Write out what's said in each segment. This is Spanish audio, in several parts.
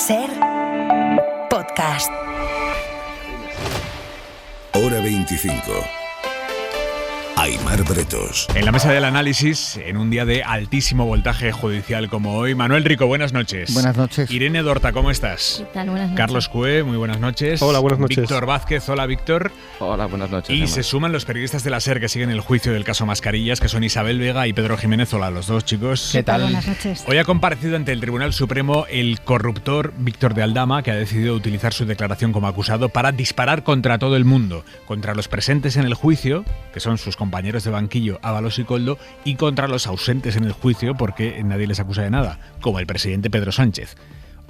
SER Podcast. Hora 25. Aimar Bretos. En la mesa del análisis, en un día de altísimo voltaje judicial como hoy, Manuel Rico, buenas noches. Buenas noches. Irene Dorta, ¿cómo estás? ¿Qué tal? Buenas noches. Carlos Cue, muy buenas noches. Hola, buenas noches. Víctor Vázquez, hola Víctor. Hola, buenas noches. Y Emma. se suman los periodistas de la SER que siguen el juicio del caso Mascarillas, que son Isabel Vega y Pedro Jiménez. Hola a los dos, chicos. ¿Qué tal? Buenas noches. Hoy ha comparecido ante el Tribunal Supremo el corruptor Víctor de Aldama, que ha decidido utilizar su declaración como acusado para disparar contra todo el mundo, contra los presentes en el juicio, que son sus compañeros de banquillo Ábalos y Koldo, y contra los ausentes en el juicio porque nadie les acusa de nada, como el presidente Pedro Sánchez.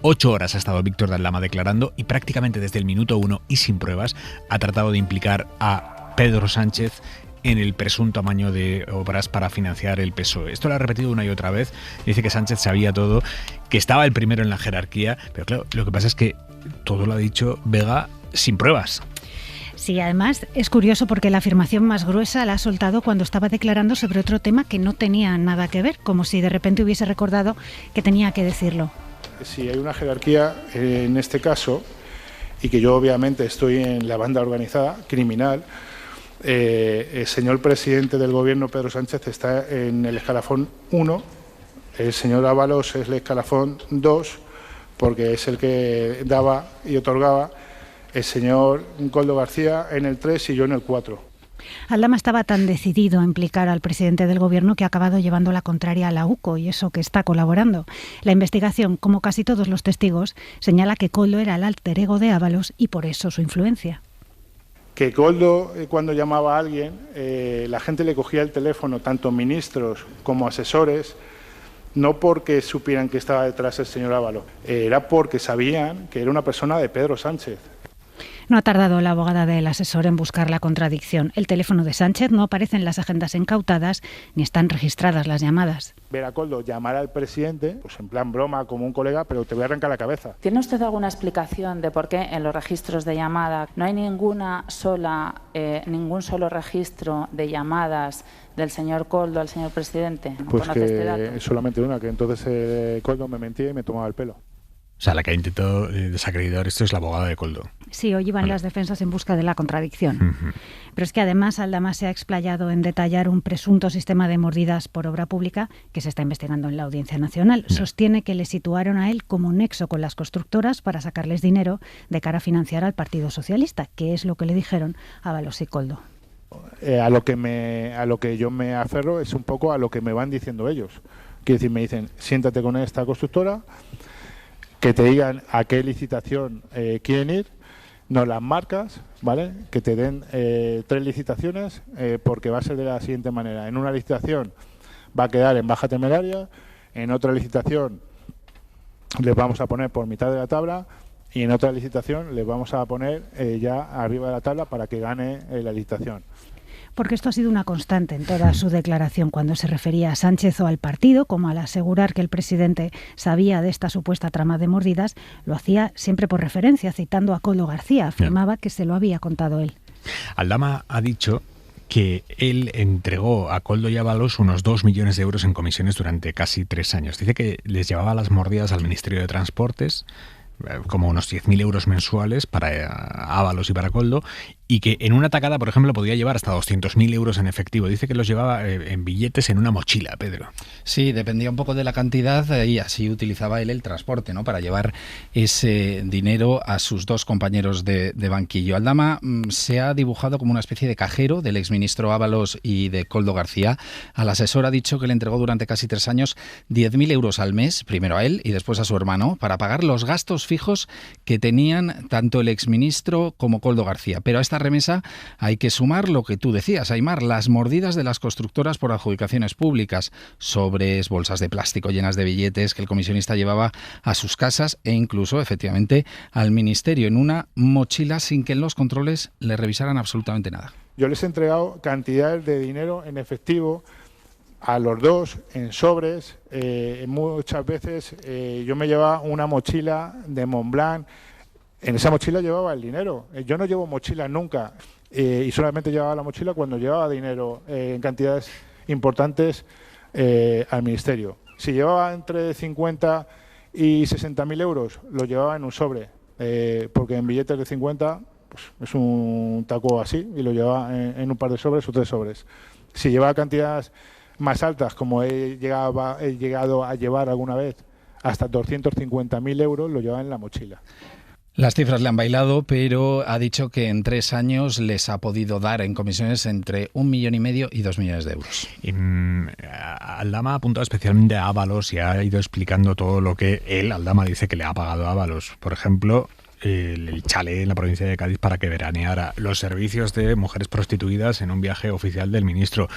8 horas ha estado Víctor de Aldama declarando y prácticamente desde el minuto 1 y sin pruebas ha tratado de implicar a Pedro Sánchez en el presunto amaño de obras para financiar el PSOE. Esto lo ha repetido una y otra vez. Dice que Sánchez sabía todo, que estaba el primero en la jerarquía, pero claro, lo que pasa es que todo lo ha dicho Vega sin pruebas. Sí, además es curioso porque la afirmación más gruesa la ha soltado cuando estaba declarando sobre otro tema que no tenía nada que ver, como si de repente hubiese recordado que tenía que decirlo. Si hay una jerarquía en este caso, y que yo obviamente estoy en la banda organizada, criminal, el señor presidente del gobierno, Pedro Sánchez, está en el escalafón 1, el señor Ábalos es el escalafón 2, porque es el que daba y otorgaba, el señor Koldo García en el 3 y yo en el 4. Aldama estaba tan decidido a implicar al presidente del gobierno que ha acabado llevando la contraria a la UCO y eso que está colaborando. La investigación, como casi todos los testigos, señala que Koldo era el alter ego de Ábalos y por eso su influencia. Que Koldo, cuando llamaba a alguien, la gente le cogía el teléfono, tanto ministros como asesores, no porque supieran que estaba detrás el señor Ábalos, era porque sabían que era una persona de Pedro Sánchez. No ha tardado la abogada del asesor en buscar la contradicción. El teléfono de Sánchez no aparece en las agendas incautadas ni están registradas las llamadas. Ver a Koldo llamar al presidente, pues en plan broma, como un colega, pero te voy a arrancar la cabeza. ¿Tiene usted alguna explicación de por qué en los registros de llamada no hay ningún solo registro de llamadas del señor Koldo al señor presidente? Pues ¿Conoce este dato? que solamente una, que entonces Koldo me mentía y me tomaba el pelo. O sea, la que ha intentado desacreditar esto es la abogada de Koldo. Sí, hoy iban las defensas en busca de la contradicción. Pero es que además Aldama se ha explayado en detallar un presunto sistema de mordidas por obra pública que se está investigando en la Audiencia Nacional. Sostiene que le situaron a él como nexo con las constructoras para sacarles dinero de cara a financiar al Partido Socialista, que es lo que le dijeron a Ábalos y Koldo. A lo que yo me aferro es un poco a lo que me van diciendo ellos. Quiero decir, me dicen, siéntate con esta constructora, que te digan a qué licitación quieren ir, nos las marcas, ¿vale? Que te den 3 licitaciones, porque va a ser de la siguiente manera. En una licitación va a quedar en baja temeraria, en otra licitación les vamos a poner por mitad de la tabla y en otra licitación les vamos a poner ya arriba de la tabla para que gane la licitación. Porque esto ha sido una constante en toda su declaración cuando se refería a Sánchez o al partido, como al asegurar que el presidente sabía de esta supuesta trama de mordidas, lo hacía siempre por referencia, citando a Koldo García, afirmaba que se lo había contado él. Aldama ha dicho que él entregó a Koldo y Ábalos unos 2 millones de euros en comisiones durante casi 3 años. Dice que les llevaba las mordidas al Ministerio de Transportes, como unos 10.000 euros mensuales para Ábalos y para Koldo, y que en una tacada, por ejemplo, podía llevar hasta 200.000 euros en efectivo. Dice que los llevaba en billetes en una mochila, Pedro. Sí, dependía un poco de la cantidad y así utilizaba él el transporte, ¿no? Para llevar ese dinero a sus 2 compañeros de banquillo. Aldama se ha dibujado como una especie de cajero del exministro Ábalos y de Koldo García. Al asesor ha dicho que le entregó durante casi 3 años 10.000 euros al mes, primero a él y después a su hermano, para pagar los gastos fijos que tenían tanto el exministro como Koldo García. Pero a esta remesa hay que sumar lo que tú decías, Aimar, las mordidas de las constructoras por adjudicaciones públicas, sobres, bolsas de plástico llenas de billetes que el comisionista llevaba a sus casas e incluso, efectivamente, al ministerio en una mochila sin que en los controles le revisaran absolutamente nada. Yo les he entregado cantidades de dinero en efectivo a los 2 en sobres. Muchas veces yo me llevaba una mochila de Montblanc. En esa mochila llevaba el dinero. Yo no llevo mochilas nunca y solamente llevaba la mochila cuando llevaba dinero en cantidades importantes al ministerio. Si llevaba entre 50 y 60.000 euros los llevaba en un sobre, porque en billetes de 50 pues, es un taco así y lo llevaba en un par de sobres o 3 sobres. Si llevaba cantidades más altas, como he llegado a llevar alguna vez, hasta 250.000 euros, lo llevaba en la mochila. Las cifras le han bailado, pero ha dicho que en 3 años les ha podido dar en comisiones entre 1,5 millones y 2 millones de euros. Aldama ha apuntado especialmente a Ábalos y ha ido explicando todo lo que él, Aldama, dice que le ha pagado a Ábalos. Por ejemplo, el chalet en la provincia de Cádiz para que veraneara, los servicios de mujeres prostituidas en un viaje oficial del ministro,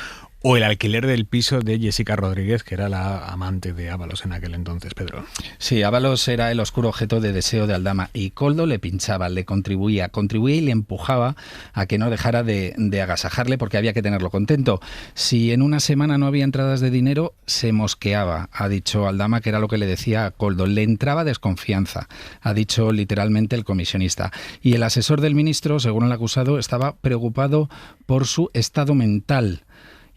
o el alquiler del piso de Jessica Rodríguez, que era la amante de Ábalos en aquel entonces, Pedro. Sí, Ábalos era el oscuro objeto de deseo de Aldama y Koldo le pinchaba, le contribuía y le empujaba a que no dejara de agasajarle porque había que tenerlo contento. Si en una semana no había entradas de dinero, se mosqueaba, ha dicho Aldama, que era lo que le decía a Koldo. Le entraba desconfianza, ha dicho literalmente el comisionista. Y el asesor del ministro, según el acusado, estaba preocupado por su estado mental.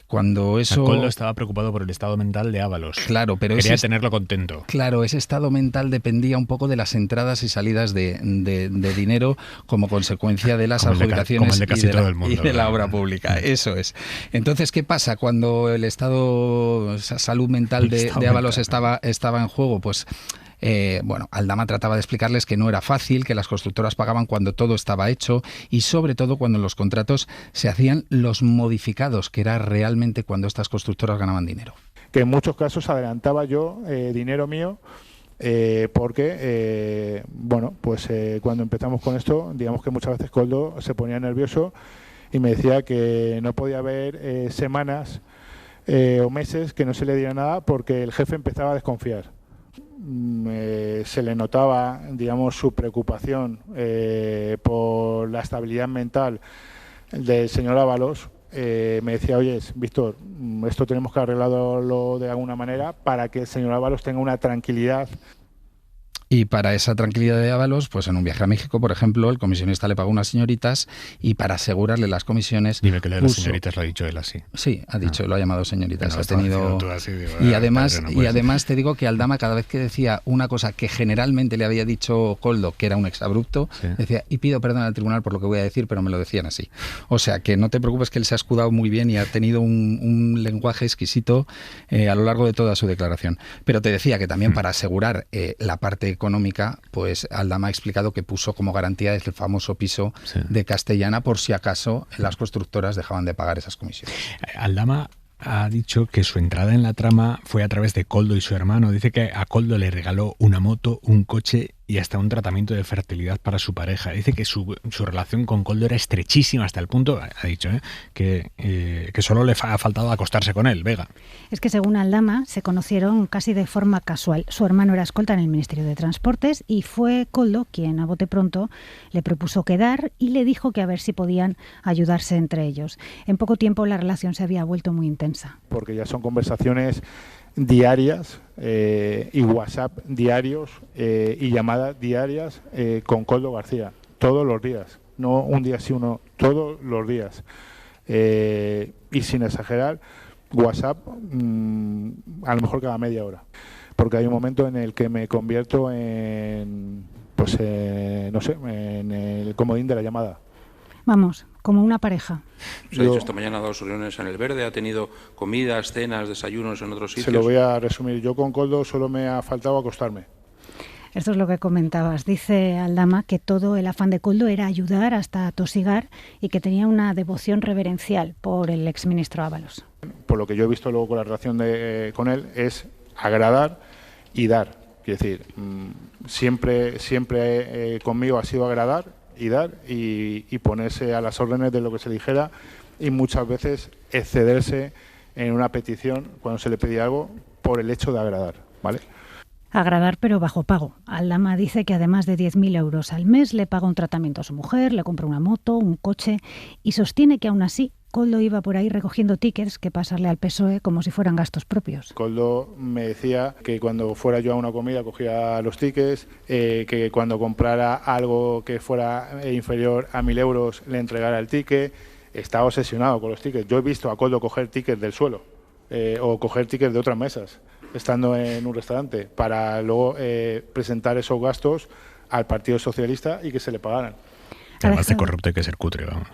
Cuando eso... Koldo estaba preocupado por el estado mental de Ábalos. Claro, pero quería tenerlo contento. Claro, ese estado mental dependía un poco de las entradas y salidas de dinero como consecuencia de las adjudicaciones y de la obra pública. Eso es. Entonces, ¿qué pasa cuando el estado, esa salud mental de Ábalos estaba en juego? Pues... Aldama trataba de explicarles que no era fácil, que las constructoras pagaban cuando todo estaba hecho y sobre todo cuando los contratos se hacían los modificados, que era realmente cuando estas constructoras ganaban dinero. Que en muchos casos adelantaba yo dinero mío porque, cuando empezamos con esto, digamos que muchas veces Koldo se ponía nervioso y me decía que no podía haber semanas o meses que no se le diera nada porque el jefe empezaba a desconfiar. Se le notaba, digamos, su preocupación por la estabilidad mental del señor Ábalos. Me decía, oye, Víctor, esto tenemos que arreglarlo de alguna manera para que el señor Ábalos tenga una tranquilidad. Y para esa tranquilidad de Ábalos, pues en un viaje a México, por ejemplo, el comisionista le pagó unas señoritas y para asegurarle las comisiones... Dime que le de las señoritas lo ha dicho él así. Sí, ha dicho, lo ha llamado señoritas. No, ha tenido... Así, digo, y además te digo que Aldama, cada vez que decía una cosa que generalmente le había dicho Koldo, que era un exabrupto, decía, y pido perdón al tribunal por lo que voy a decir, pero me lo decían así. O sea, que no te preocupes, que él se ha escudado muy bien y ha tenido un lenguaje exquisito a lo largo de toda su declaración. Pero te decía que también para asegurar la parte económica, pues Aldama ha explicado que puso como garantía el famoso piso de Castellana por si acaso las constructoras dejaban de pagar esas comisiones. Aldama ha dicho que su entrada en la trama fue a través de Koldo y su hermano. Dice que a Koldo le regaló una moto, un coche y hasta un tratamiento de fertilidad para su pareja. Dice que su relación con Koldo era estrechísima hasta el punto, ha dicho, que solo le ha faltado acostarse con él, Vega. Es que según Aldama se conocieron casi de forma casual. Su hermano era escolta en el Ministerio de Transportes y fue Koldo quien a bote pronto le propuso quedar y le dijo que a ver si podían ayudarse entre ellos. En poco tiempo la relación se había vuelto muy intensa. Porque ya son conversaciones diarias y WhatsApp diarios y llamadas diarias con Koldo García, todos los días, no un día sí uno, todos los días. Y sin exagerar, WhatsApp a lo mejor cada media hora, porque hay un momento en el que me convierto en el comodín de la llamada. Vamos, como una pareja. Se ha dicho esta mañana, ha dado sus reuniones en El Verde, ha tenido comidas, cenas, desayunos en otros sitios. Se lo voy a resumir. Yo con Koldo solo me ha faltado acostarme. Esto es lo que comentabas. Dice Aldama que todo el afán de Koldo era ayudar hasta atosigar y que tenía una devoción reverencial por el exministro Ábalos. Por lo que yo he visto luego con la relación con él, es agradar y dar. Quiero decir, siempre conmigo ha sido agradar y dar y ponerse a las órdenes de lo que se dijera y muchas veces excederse en una petición cuando se le pedía algo por el hecho de agradar, ¿vale? Agradar pero bajo pago. Aldama dice que además de 10.000 euros al mes le paga un tratamiento a su mujer, le compra una moto, un coche y sostiene que aún así Koldo iba por ahí recogiendo tickets que pasarle al PSOE como si fueran gastos propios. Koldo me decía que cuando fuera yo a una comida cogía los tickets, que cuando comprara algo que fuera inferior a 1.000 euros le entregara el ticket. Estaba obsesionado con los tickets. Yo he visto a Koldo coger tickets del suelo o coger tickets de otras mesas. estando en un restaurante, para luego presentar esos gastos al Partido Socialista y que se le pagaran. Además de corrupto hay que ser cutre, vamos.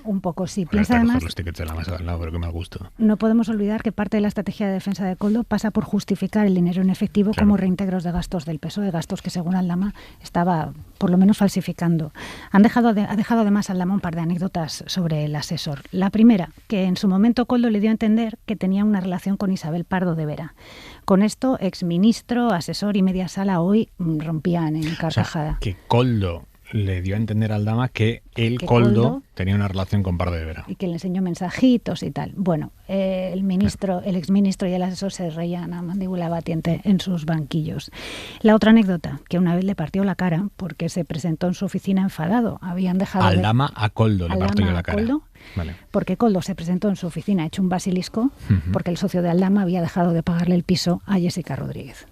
Un poco, sí. Piensa además los tickets de la mesa de al lado, pero que mal gusto. No podemos olvidar que parte de la estrategia de defensa de Koldo pasa por justificar el dinero en efectivo como reintegros de gastos del PSOE, gastos que según Aldama estaba por lo menos falsificando. Ha dejado además Aldama un par de anécdotas sobre el asesor. La primera, que en su momento Koldo le dio a entender que tenía una relación con Isabel Pardo de Vera. Con esto, exministro, asesor y media sala hoy rompían en carcajada. O sea, que Koldo le dio a entender a Aldama que Koldo tenía una relación con Pardo de Vera. Y que le enseñó mensajitos y tal. Bueno, el exministro y el asesor se reían a mandíbula batiente en sus banquillos. La otra anécdota, que una vez le partió la cara porque se presentó en su oficina enfadado. Habían dejado Aldama a Koldo le partió la cara. Koldo, vale. Porque Koldo se presentó en su oficina hecho un basilisco porque el socio de Aldama había dejado de pagarle el piso a Jessica Rodríguez.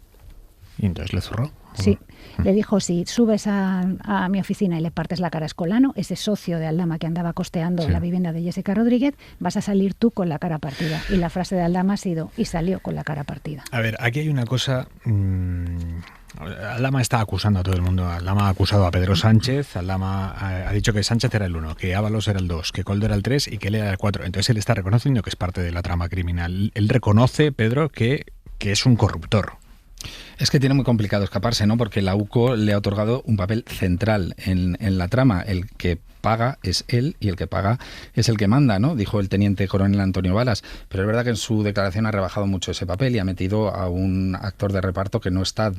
¿Y entonces le zurró? Sí, le dijo, si subes a mi oficina y le partes la cara a Escolano, ese socio de Aldama que andaba costeando la vivienda de Jessica Rodríguez, vas a salir tú con la cara partida. Y la frase de Aldama ha sido, y salió con la cara partida. A ver, aquí hay una cosa... Aldama está acusando a todo el mundo. Aldama ha acusado a Pedro Sánchez. Aldama ha dicho que Sánchez era el 1, que Ábalos era el 2, que Koldo era el 3 y que él era el 4. Entonces él está reconociendo que es parte de la trama criminal. Él reconoce, Pedro, que es un corruptor. Es que tiene muy complicado escaparse, ¿no? Porque la UCO le ha otorgado un papel central en la trama. El que paga es él y el que paga es el que manda, ¿no? Dijo el teniente coronel Antonio Balas. Pero es verdad que en su declaración ha rebajado mucho ese papel y ha metido a un actor de reparto que no está,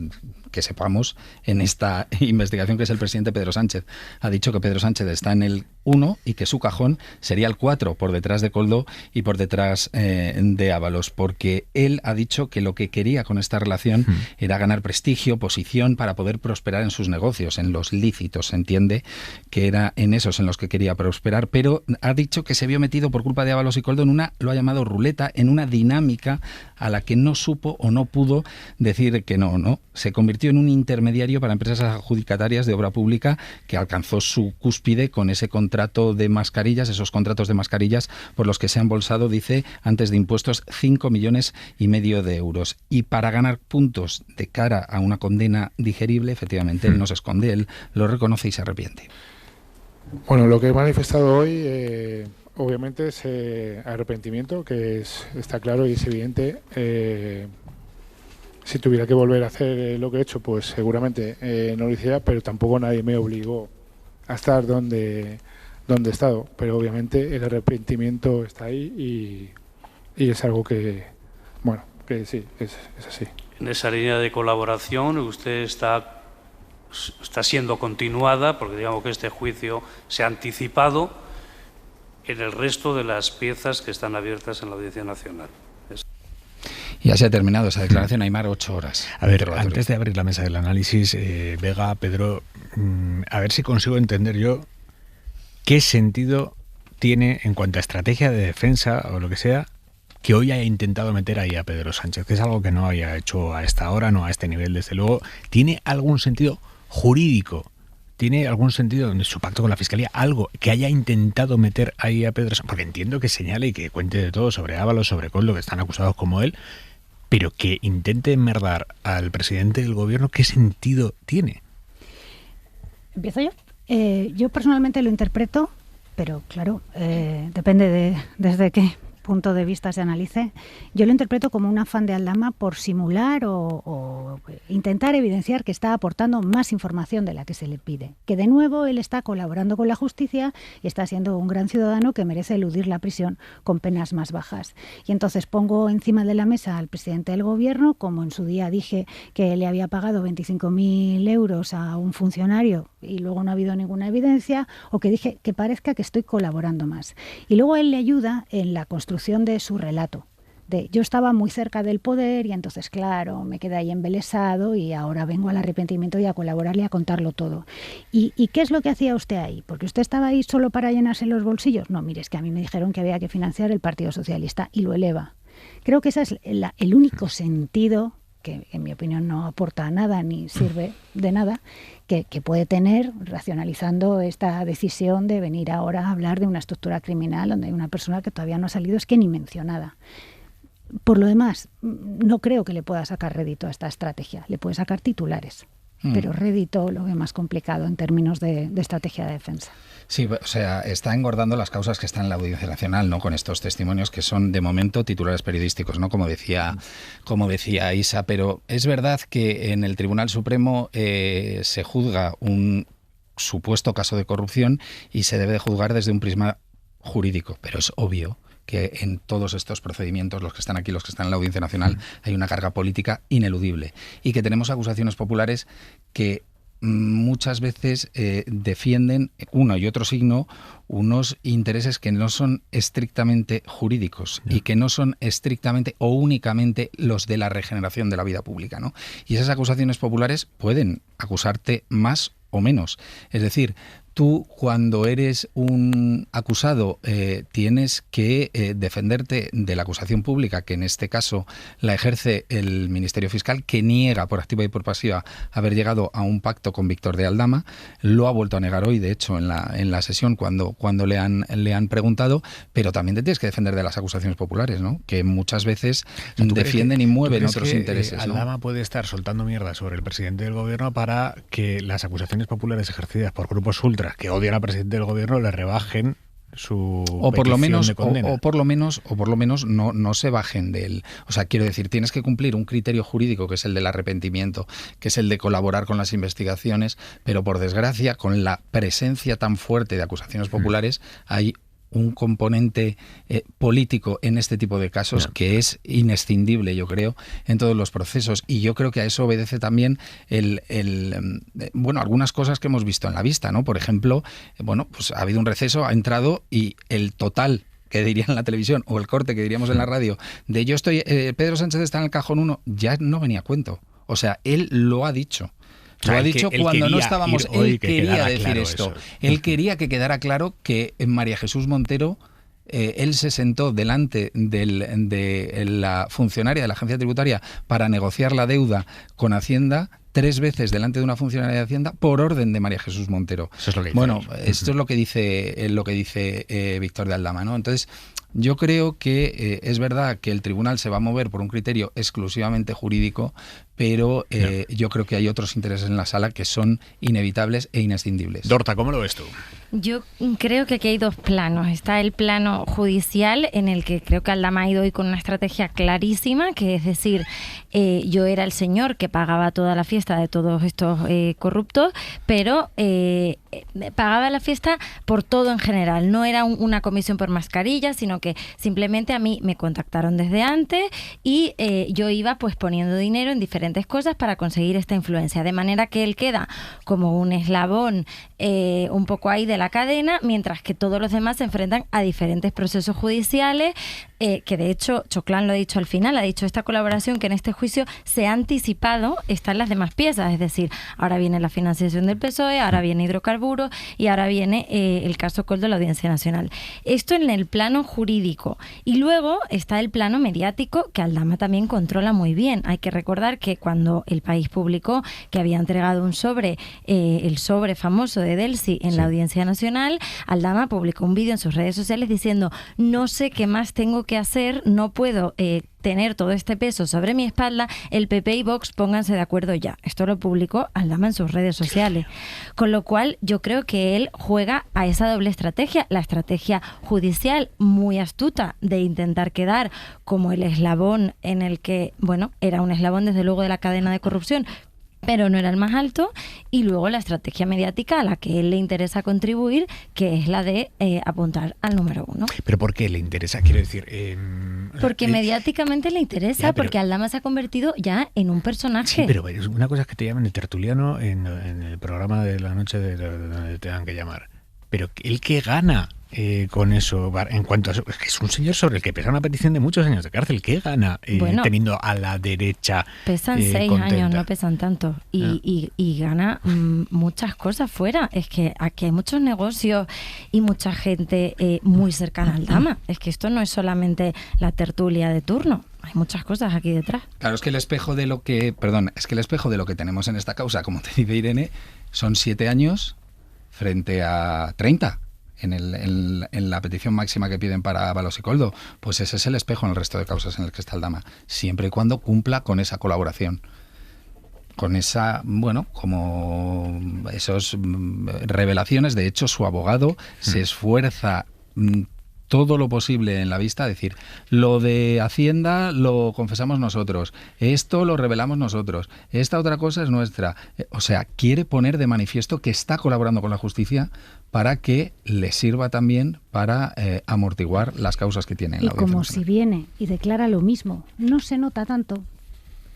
que sepamos, en esta investigación, que es el presidente Pedro Sánchez. Ha dicho que Pedro Sánchez está en el 1 y que su cajón sería el 4, por detrás de Koldo y por detrás de Ábalos, porque él ha dicho que lo que quería con esta relación era ganar prestigio, posición, para poder prosperar en sus negocios, en los lícitos. Se entiende que era en esos en los que quería prosperar, pero ha dicho que se vio metido por culpa de Ábalos y Koldo en una, lo ha llamado ruleta, en una dinámica a la que no supo o no pudo decir que no. Se convirtió en un intermediario para empresas adjudicatarias de obra pública que alcanzó su cúspide con ese contrato de mascarillas, esos contratos de mascarillas por los que se ha embolsado, dice, antes de impuestos, 5,5 millones de euros. Y para ganar puntos de cara a una condena digerible, efectivamente, él no se esconde, él lo reconoce y se arrepiente. Bueno, lo que he manifestado hoy, obviamente, es arrepentimiento, que está claro y es evidente. Si tuviera que volver a hacer lo que he hecho, pues seguramente no lo hiciera, pero tampoco nadie me obligó a estar donde he estado. Pero obviamente el arrepentimiento está ahí y es algo que, bueno, que sí, es así. En esa línea de colaboración usted está siendo continuada, porque digamos que este juicio se ha anticipado en el resto de las piezas que están abiertas en la Audiencia Nacional. Y así ha terminado esa declaración, Aimar, 8 horas. A ver, antes de abrir la mesa del análisis, Vega, Pedro, a ver si consigo entender yo qué sentido tiene en cuanto a estrategia de defensa o lo que sea, que hoy haya intentado meter ahí a Pedro Sánchez, que es algo que no había hecho a esta hora, no a este nivel, desde luego. ¿Tiene algún sentido jurídico? ¿Tiene algún sentido en su pacto con la Fiscalía? Algo que haya intentado meter ahí a Pedro Sánchez, porque entiendo que señale y que cuente de todo sobre Ábalos, sobre Koldo, que están acusados como él, pero que intente enmerdar al presidente del gobierno, ¿qué sentido tiene? ¿Empiezo yo? Yo personalmente lo interpreto, pero claro, depende desde qué punto de vista se analice. Yo lo interpreto como un afán de Aldama por simular o intentar evidenciar que está aportando más información de la que se le pide. Que de nuevo él está colaborando con la justicia y está siendo un gran ciudadano que merece eludir la prisión con penas más bajas. Y entonces pongo encima de la mesa al presidente del gobierno, como en su día dije que le había pagado 25.000 euros a un funcionario y luego no ha habido ninguna evidencia, o que dije que parezca que estoy colaborando más. Y luego él le ayuda en la construcción de su relato. Yo estaba muy cerca del poder y entonces, claro, me quedé ahí embelesado y ahora vengo al arrepentimiento y a colaborarle y a contarlo todo. ¿Y qué es lo que hacía usted ahí? ¿Porque usted estaba ahí solo para llenarse los bolsillos? No, mire, es que a mí me dijeron que había que financiar el Partido Socialista y lo eleva. Creo que ese es el único sentido, que en mi opinión no aporta nada ni sirve de nada, que puede tener racionalizando esta decisión de venir ahora a hablar de una estructura criminal donde hay una persona que todavía no ha salido, es que ni mencionada. Por lo demás, no creo que le pueda sacar rédito a esta estrategia. Le puede sacar titulares, pero rédito lo ve más complicado en términos de estrategia de defensa. Sí, o sea, está engordando las causas que están en la Audiencia Nacional, ¿no? Con estos testimonios que son, de momento, titulares periodísticos, ¿no? Como decía Isa, pero es verdad que en el Tribunal Supremo se juzga un supuesto caso de corrupción y se debe de juzgar desde un prisma jurídico, pero es obvio que en todos estos procedimientos, los que están aquí, los que están en la Audiencia Nacional, hay una carga política ineludible y que tenemos acusaciones populares que muchas veces defienden uno y otro signo unos intereses que no son estrictamente jurídicos y que no son estrictamente o únicamente los de la regeneración de la vida pública, ¿no? Y esas acusaciones populares pueden acusarte más o menos. Es decir, tú cuando eres un acusado tienes que defenderte de la acusación pública, que en este caso la ejerce el Ministerio Fiscal, que niega por activa y por pasiva haber llegado a un pacto con Víctor de Aldama. Lo ha vuelto a negar hoy, de hecho, en la sesión cuando le han preguntado, pero también te tienes que defender de las acusaciones populares, ¿no? Que muchas veces defienden y mueven otros intereses, ¿no? Aldama puede estar soltando mierda sobre el presidente del gobierno para que las acusaciones populares ejercidas por grupos ultras que odian al presidente del gobierno le rebajen su petición de condena. O por lo menos no se bajen de él. O sea, quiero decir, tienes que cumplir un criterio jurídico que es el del arrepentimiento, que es el de colaborar con las investigaciones, pero por desgracia, con la presencia tan fuerte de acusaciones populares, hay un componente político en este tipo de casos que es inescindible, yo creo, en todos los procesos. Y yo creo que a eso obedece también algunas cosas que hemos visto en la vista, ¿no? Por ejemplo, pues ha habido un receso, ha entrado y el total que dirían en la televisión o el corte que diríamos en la radio de Pedro Sánchez está en el cajón 1, ya no venía a cuento. O sea, él lo ha dicho. Lo ha dicho cuando no estábamos. Él quería decir esto. Él quería que quedara claro que María Jesús Montero, él se sentó delante de la funcionaria de la Agencia Tributaria para negociar la deuda con Hacienda 3 veces delante de una funcionaria de Hacienda por orden de María Jesús Montero. Eso es lo que dice esto es lo que dice Víctor de Aldama, ¿no? Entonces, yo creo que es verdad que el tribunal se va a mover por un criterio exclusivamente jurídico, pero yo creo que hay otros intereses en la sala que son inevitables e inescindibles. Dorta, ¿cómo lo ves tú? Yo creo que aquí hay 2 planos. Está el plano judicial, en el que creo que Aldama ha ido hoy con una estrategia clarísima, que es decir, yo era el señor que pagaba toda la fiesta de todos estos corruptos, pero pagaba la fiesta por todo en general. No era una comisión por mascarilla, sino que simplemente a mí me contactaron desde antes y yo iba pues poniendo dinero en diferentes cosas para conseguir esta influencia, de manera que él queda como un eslabón un poco ahí de la cadena, mientras que todos los demás se enfrentan a diferentes procesos judiciales, que de hecho Choclán lo ha dicho al final, ha dicho esta colaboración que en este juicio se ha anticipado, están las demás piezas, es decir, ahora viene la financiación del PSOE, ahora viene hidrocarburos y ahora viene el caso Koldo de la Audiencia Nacional. Esto en el plano jurídico. Y luego está el plano mediático, que Aldama también controla muy bien. Hay que recordar que cuando El País publicó que había entregado un sobre, el sobre famoso de Delcy en la Audiencia Nacional, Aldama publicó un vídeo en sus redes sociales diciendo: no sé qué más tengo que hacer, no puedo tener todo este peso sobre mi espalda, el PP y Vox pónganse de acuerdo ya. Esto lo publicó Aldama en sus redes sociales. Con lo cual yo creo que él juega a esa doble estrategia, la estrategia judicial muy astuta de intentar quedar como el eslabón en el que, era un eslabón desde luego de la cadena de corrupción, pero no era el más alto, y luego la estrategia mediática a la que él le interesa contribuir, que es la de apuntar al número 1. ¿Pero por qué le interesa? Quiero decir... porque mediáticamente le interesa, porque Aldama se ha convertido ya en un personaje. Sí, pero una cosa es que te llamen el tertuliano en el programa de la noche de donde te dan que llamar. Pero ¿el qué gana con eso? En cuanto a eso, es que es un señor sobre el que pesa una petición de muchos años de cárcel. ¿Qué gana teniendo a la derecha pesan 6 años, no pesan tanto. Y gana muchas cosas fuera. Es que aquí hay muchos negocios y mucha gente muy cercana a Aldama. Es que esto no es solamente la tertulia de turno. Hay muchas cosas aquí detrás. Claro, es que el espejo de lo que tenemos en esta causa, como te dice Irene, son 7 años frente a 30. en la petición máxima que piden para Ábalos y Koldo, pues ese es el espejo en el resto de causas en el que está Aldama, siempre y cuando cumpla con esa colaboración. Con esa, bueno, como esas revelaciones. De hecho, su abogado se esfuerza todo lo posible en la vista, decir, lo de Hacienda lo confesamos nosotros, esto lo revelamos nosotros, esta otra cosa es nuestra. O sea, quiere poner de manifiesto que está colaborando con la justicia para que le sirva también para amortiguar las causas que tiene en la Audiencia Nacional. Nacional. Si viene y declara lo mismo, no se nota tanto,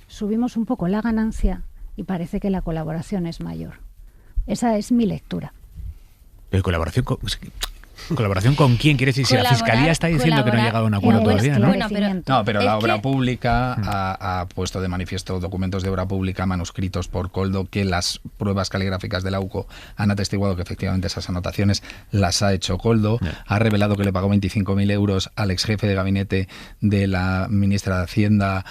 subimos un poco la ganancia y parece que la colaboración es mayor. Esa es mi lectura. Pero ¿colaboración con quién? Quiere decir, si la Fiscalía está diciendo que no ha llegado a un acuerdo todavía, ¿no? Bueno, pero la obra pública ha puesto de manifiesto documentos de obra pública manuscritos por Koldo, que las pruebas caligráficas de la UCO han atestiguado que efectivamente esas anotaciones las ha hecho Koldo. Ha revelado que le pagó 25.000 euros al ex jefe de gabinete de la ministra de Hacienda,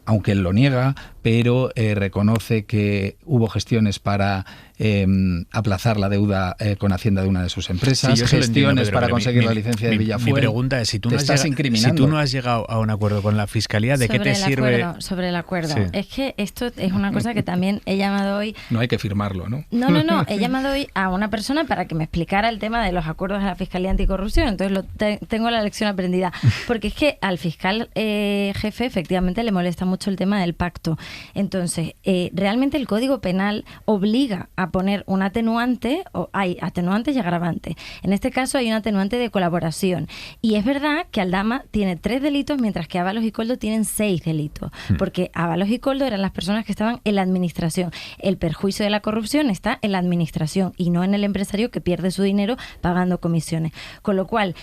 aunque él lo niega, pero reconoce que hubo gestiones para aplazar la deuda con Hacienda de una de sus empresas, gestiones para conseguir la licencia de Villafuerte. Mi pregunta es, si tú no has llegado a un acuerdo con la Fiscalía, ¿de qué te sirve? Sobre el acuerdo. Sí. Es que esto es una cosa que también he llamado hoy... No hay que firmarlo, ¿no? No. He llamado hoy a una persona para que me explicara el tema de los acuerdos de la Fiscalía Anticorrupción. Entonces tengo la lección aprendida. Porque es que al fiscal jefe efectivamente le molesta mucho el tema del pacto. Entonces, realmente el Código Penal obliga a poner un atenuante, o hay atenuantes y agravantes. En este caso hay un atenuante de colaboración. Y es verdad que Aldama tiene 3 delitos, mientras que Ábalos y Koldo tienen 6 delitos. Porque Ábalos y Koldo eran las personas que estaban en la administración. El perjuicio de la corrupción está en la administración y no en el empresario que pierde su dinero pagando comisiones. Con lo cual,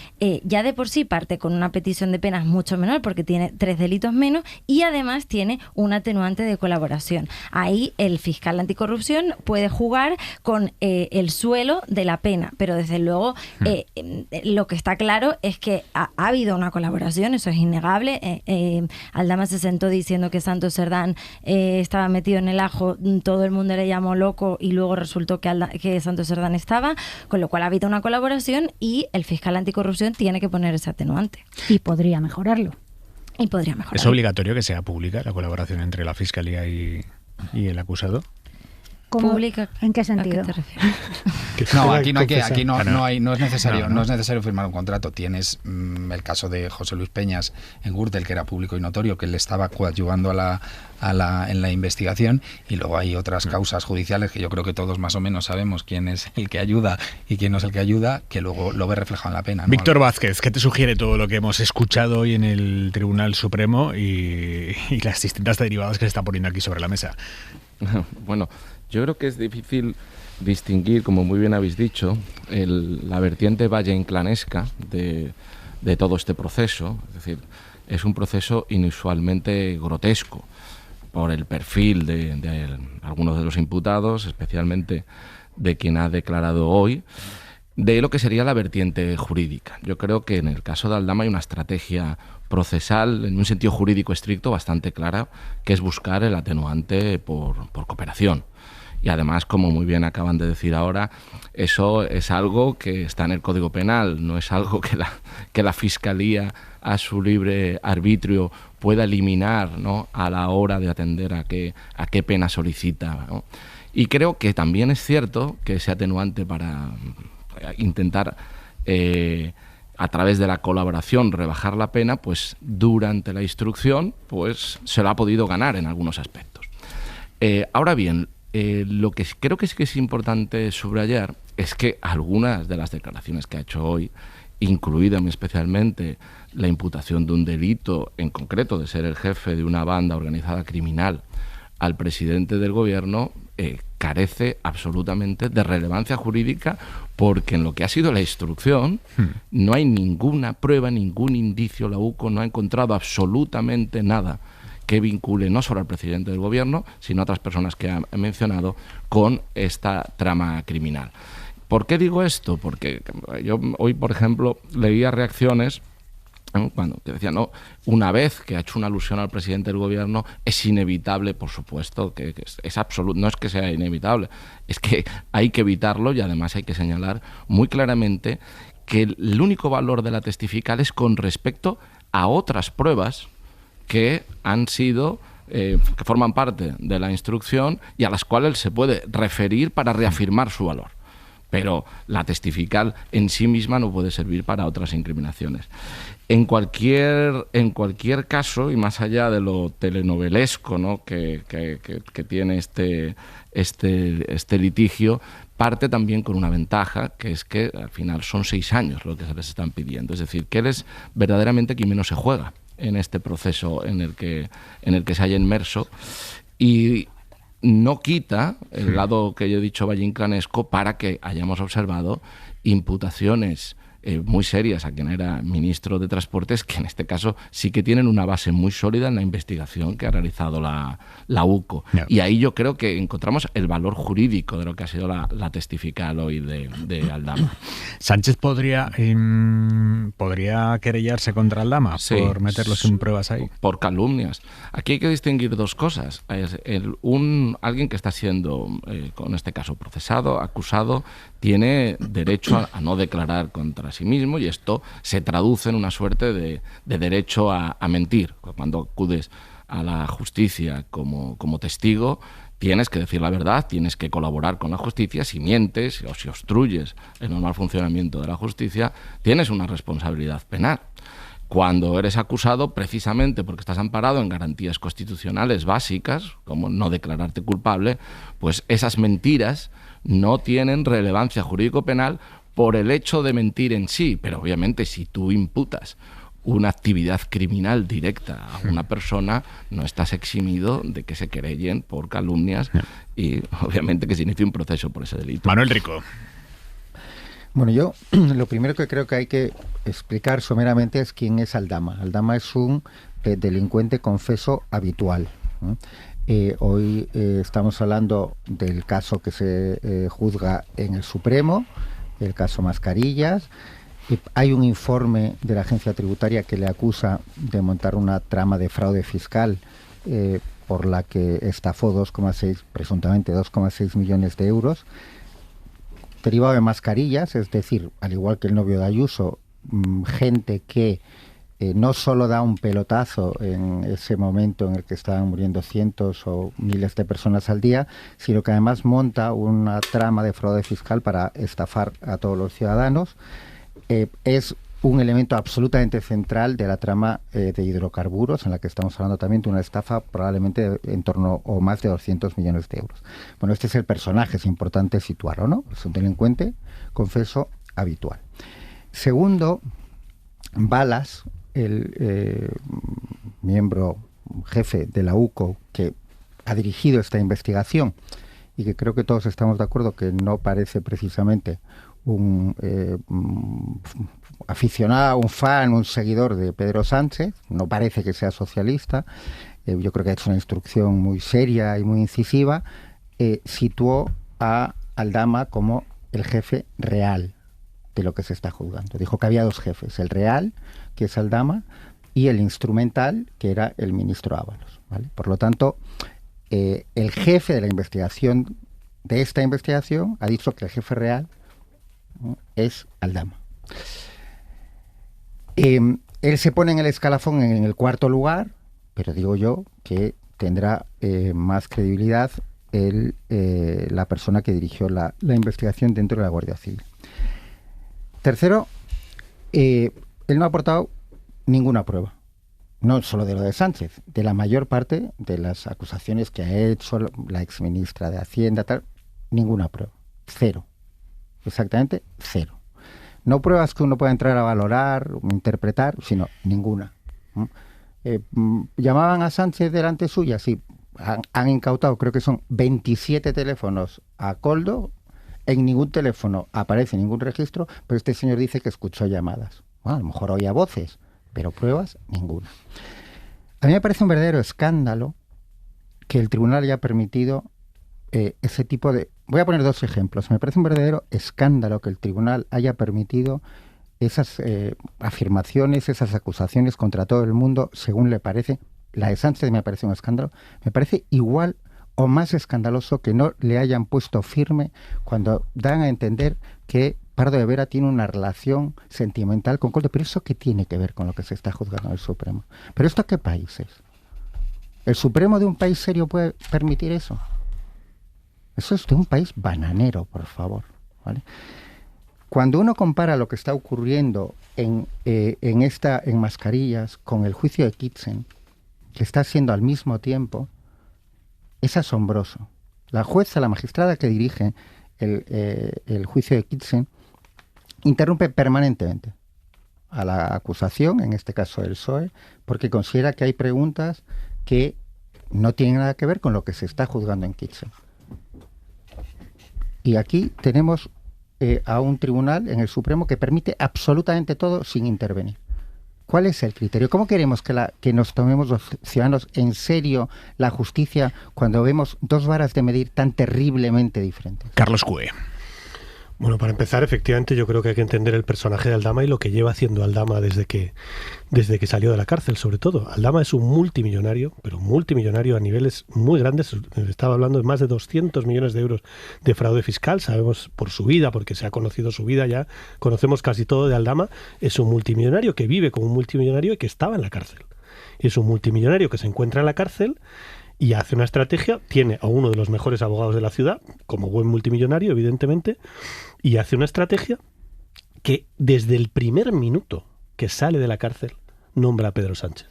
ya de por sí parte con una petición de penas mucho menor, porque tiene 3 delitos menos, y además tiene un atenuante de colaboración. Ahí el fiscal anticorrupción puede jugar con el suelo de la pena, pero desde luego lo que está claro es que ha habido una colaboración, eso es innegable. Aldama se sentó diciendo que Santos Cerdán estaba metido en el ajo, todo el mundo le llamó loco y luego resultó que Santos Cerdán estaba, con lo cual ha habido una colaboración y el fiscal anticorrupción tiene que poner ese atenuante. Y podría mejorarlo. ¿Es obligatorio que sea pública la colaboración entre la Fiscalía y el acusado? ¿Pública? ¿En qué sentido? ¿A qué te refieres? No, aquí no es necesario firmar un contrato. Tienes el caso de José Luis Peñas en Gürtel, que era público y notorio, que le estaba coadyuvando en la investigación, y luego hay otras causas judiciales que yo creo que todos más o menos sabemos quién es el que ayuda y quién no es el que ayuda, que luego lo ve reflejado en la pena, ¿no? Víctor Vázquez, ¿qué te sugiere todo lo que hemos escuchado hoy en el Tribunal Supremo y las distintas derivadas que se está poniendo aquí sobre la mesa? Bueno, yo creo que es difícil distinguir, como muy bien habéis dicho, la vertiente valle-inclanesca de todo este proceso. Es decir, es un proceso inusualmente grotesco por el perfil de algunos de los imputados, especialmente de quien ha declarado hoy, de lo que sería la vertiente jurídica. Yo creo que en el caso de Aldama hay una estrategia procesal, en un sentido jurídico estricto, bastante clara, que es buscar el atenuante por cooperación. Y además, como muy bien acaban de decir ahora, eso es algo que está en el Código Penal, no es algo que la Fiscalía a su libre arbitrio pueda eliminar, ¿no?, a la hora de atender a qué pena solicita, ¿no? Y creo que también es cierto que ese atenuante para intentar a través de la colaboración rebajar la pena, pues durante la instrucción pues se lo ha podido ganar en algunos aspectos. Ahora bien, lo que creo que sí que es importante subrayar es que algunas de las declaraciones que ha hecho hoy, incluida especialmente la imputación de un delito en concreto de ser el jefe de una banda organizada criminal al presidente del gobierno, carece absolutamente de relevancia jurídica, porque en lo que ha sido la instrucción no hay ninguna prueba, ningún indicio. La UCO no ha encontrado absolutamente nada que vincule no solo al presidente del gobierno, sino a otras personas que ha mencionado con esta trama criminal. ¿Por qué digo esto? Porque yo hoy, por ejemplo, leía reacciones cuando te decía, no, una vez que ha hecho una alusión al presidente del gobierno, es inevitable, por supuesto, que es absoluto, no es que sea inevitable, es que hay que evitarlo, y además hay que señalar muy claramente que el único valor de la testifical es con respecto a otras pruebas que han sido, que forman parte de la instrucción y a las cuales se puede referir para reafirmar su valor. Pero la testifical en sí misma no puede servir para otras incriminaciones. En cualquier caso, y más allá de lo telenovelesco, ¿no?, que tiene este litigio, parte también con una ventaja, que es que al final son 6 años lo que se les están pidiendo. Es decir, que él es verdaderamente quien menos se juega en este proceso en el que se haya inmerso, y no quita el lado que yo he dicho valleinclanesco para que hayamos observado imputaciones muy serias a quien era ministro de Transportes, que en este caso sí que tienen una base muy sólida en la investigación que ha realizado la UCO. No. Y ahí yo creo que encontramos el valor jurídico de lo que ha sido la testifical hoy de Aldama. ¿Sánchez podría querellarse contra Aldama por meterlos en pruebas ahí? Por calumnias. Aquí hay que distinguir dos cosas. Alguien que está siendo, con este caso, procesado, acusado, tiene derecho a no declarar contra sí mismo, y esto se traduce en una suerte de derecho a mentir. Cuando acudes a la justicia como testigo, tienes que decir la verdad, tienes que colaborar con la justicia. Si mientes o si obstruyes el normal funcionamiento de la justicia, tienes una responsabilidad penal. Cuando eres acusado, precisamente porque estás amparado en garantías constitucionales básicas, como no declararte culpable, pues esas mentiras no tienen relevancia jurídico-penal por el hecho de mentir en sí. Pero obviamente si tú imputas una actividad criminal directa a una persona, no estás eximido de que se querellen por calumnias y obviamente que se inicie un proceso por ese delito. Manuel Rico. Bueno, yo lo primero que creo que hay que explicar someramente es quién es Aldama. Aldama es un delincuente confeso habitual. Hoy estamos hablando del caso que se juzga en el Supremo, el caso Mascarillas. Hay un informe de la agencia tributaria que le acusa de montar una trama de fraude fiscal por la que estafó presuntamente 2,6 millones de euros, derivado de Mascarillas, es decir, al igual que el novio de Ayuso, gente que no solo da un pelotazo en ese momento en el que estaban muriendo cientos o miles de personas al día, sino que además monta una trama de fraude fiscal para estafar a todos los ciudadanos. Es un elemento absolutamente central de la trama de hidrocarburos, en la que estamos hablando también de una estafa probablemente en torno o más de 200 millones de euros. Bueno, este es el personaje, es importante situarlo, ¿no? Es un delincuente, confeso, habitual. Segundo, Balas, el miembro jefe de la UCO que ha dirigido esta investigación y que creo que todos estamos de acuerdo que no parece precisamente un aficionado, un fan, un seguidor de Pedro Sánchez, no parece que sea socialista, yo creo que ha hecho una instrucción muy seria y muy incisiva, situó a Aldama como el jefe real de lo que se está juzgando. Dijo que había dos jefes, el real, que es Aldama, y el instrumental, que era el ministro Ábalos, ¿vale? Por lo tanto, el jefe de la investigación, de esta investigación, ha dicho que el jefe real es Aldama. Él se pone en el escalafón en el cuarto lugar, pero digo yo que tendrá más credibilidad la persona que dirigió la investigación dentro de la Guardia Civil. Tercero, él no ha aportado ninguna prueba, no solo de lo de Sánchez, de la mayor parte de las acusaciones que ha hecho la exministra de Hacienda, ninguna prueba, cero, exactamente cero. No pruebas que uno pueda entrar a valorar, interpretar, sino ninguna. ¿Llamaban a Sánchez delante suya? Sí, han incautado, creo que son 27 teléfonos a Koldo. En ningún teléfono aparece ningún registro, pero este señor dice que escuchó llamadas. Bueno, a lo mejor oía voces, pero pruebas, ninguna. A mí me parece un verdadero escándalo que el tribunal haya permitido ese tipo de... Voy a poner dos ejemplos. Me parece un verdadero escándalo que el tribunal haya permitido esas afirmaciones, esas acusaciones contra todo el mundo, según le parece. La de Sánchez me parece un escándalo. Me parece igual o más escandaloso que no le hayan puesto firme cuando dan a entender que Pardo de Vera tiene una relación sentimental con Koldo. Pero ¿eso qué tiene que ver con lo que se está juzgando en el Supremo? ¿Pero esto qué país es? ¿El Supremo de un país serio puede permitir eso? Eso es de un país bananero, por favor, ¿vale? Cuando uno compara lo que está ocurriendo en Mascarillas con el juicio de Kitchen, que está siendo al mismo tiempo, es asombroso. La jueza, la magistrada que dirige el juicio de Kitchen, interrumpe permanentemente a la acusación, en este caso el PSOE, porque considera que hay preguntas que no tienen nada que ver con lo que se está juzgando en Kitchen. Y aquí tenemos a un tribunal en el Supremo que permite absolutamente todo sin intervenir. ¿Cuál es el criterio? ¿Cómo queremos que nos tomemos los ciudadanos en serio la justicia cuando vemos dos varas de medir tan terriblemente diferentes? Carlos Cue. Bueno, para empezar, efectivamente, yo creo que hay que entender el personaje de Aldama y lo que lleva haciendo Aldama desde que salió de la cárcel, sobre todo. Aldama es un multimillonario, pero multimillonario a niveles muy grandes. Estaba hablando de más de 200 millones de euros de fraude fiscal. Sabemos por su vida, porque se ha conocido su vida ya. Conocemos casi todo de Aldama. Es un multimillonario que vive como un multimillonario y que estaba en la cárcel. Es un multimillonario que se encuentra en la cárcel y hace una estrategia, tiene a uno de los mejores abogados de la ciudad, como buen multimillonario, evidentemente, y hace una estrategia que desde el primer minuto que sale de la cárcel nombra a Pedro Sánchez.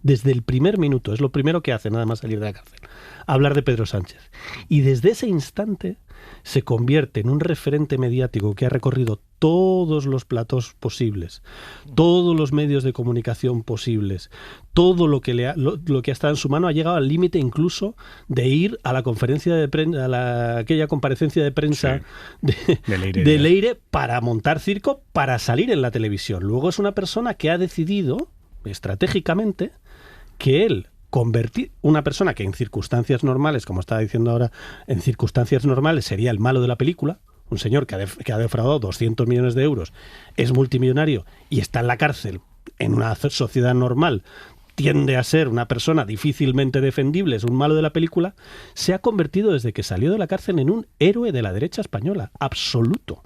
Desde el primer minuto, es lo primero que hace nada más salir de la cárcel, hablar de Pedro Sánchez. Y desde ese instante se convierte en un referente mediático que ha recorrido todos los platós posibles, todos los medios de comunicación posibles, todo lo que ha estado en su mano. Ha llegado al límite incluso de ir a la conferencia de prensa, aquella comparecencia de prensa de Leire para montar circo, para salir en la televisión. Luego es una persona que ha decidido estratégicamente que él convertir una persona que en circunstancias normales, como estaba diciendo ahora, en circunstancias normales sería el malo de la película, un señor que ha defraudado 200 millones de euros, es multimillonario y está en la cárcel en una sociedad normal, tiende a ser una persona difícilmente defendible, es un malo de la película, se ha convertido desde que salió de la cárcel en un héroe de la derecha española, absoluto.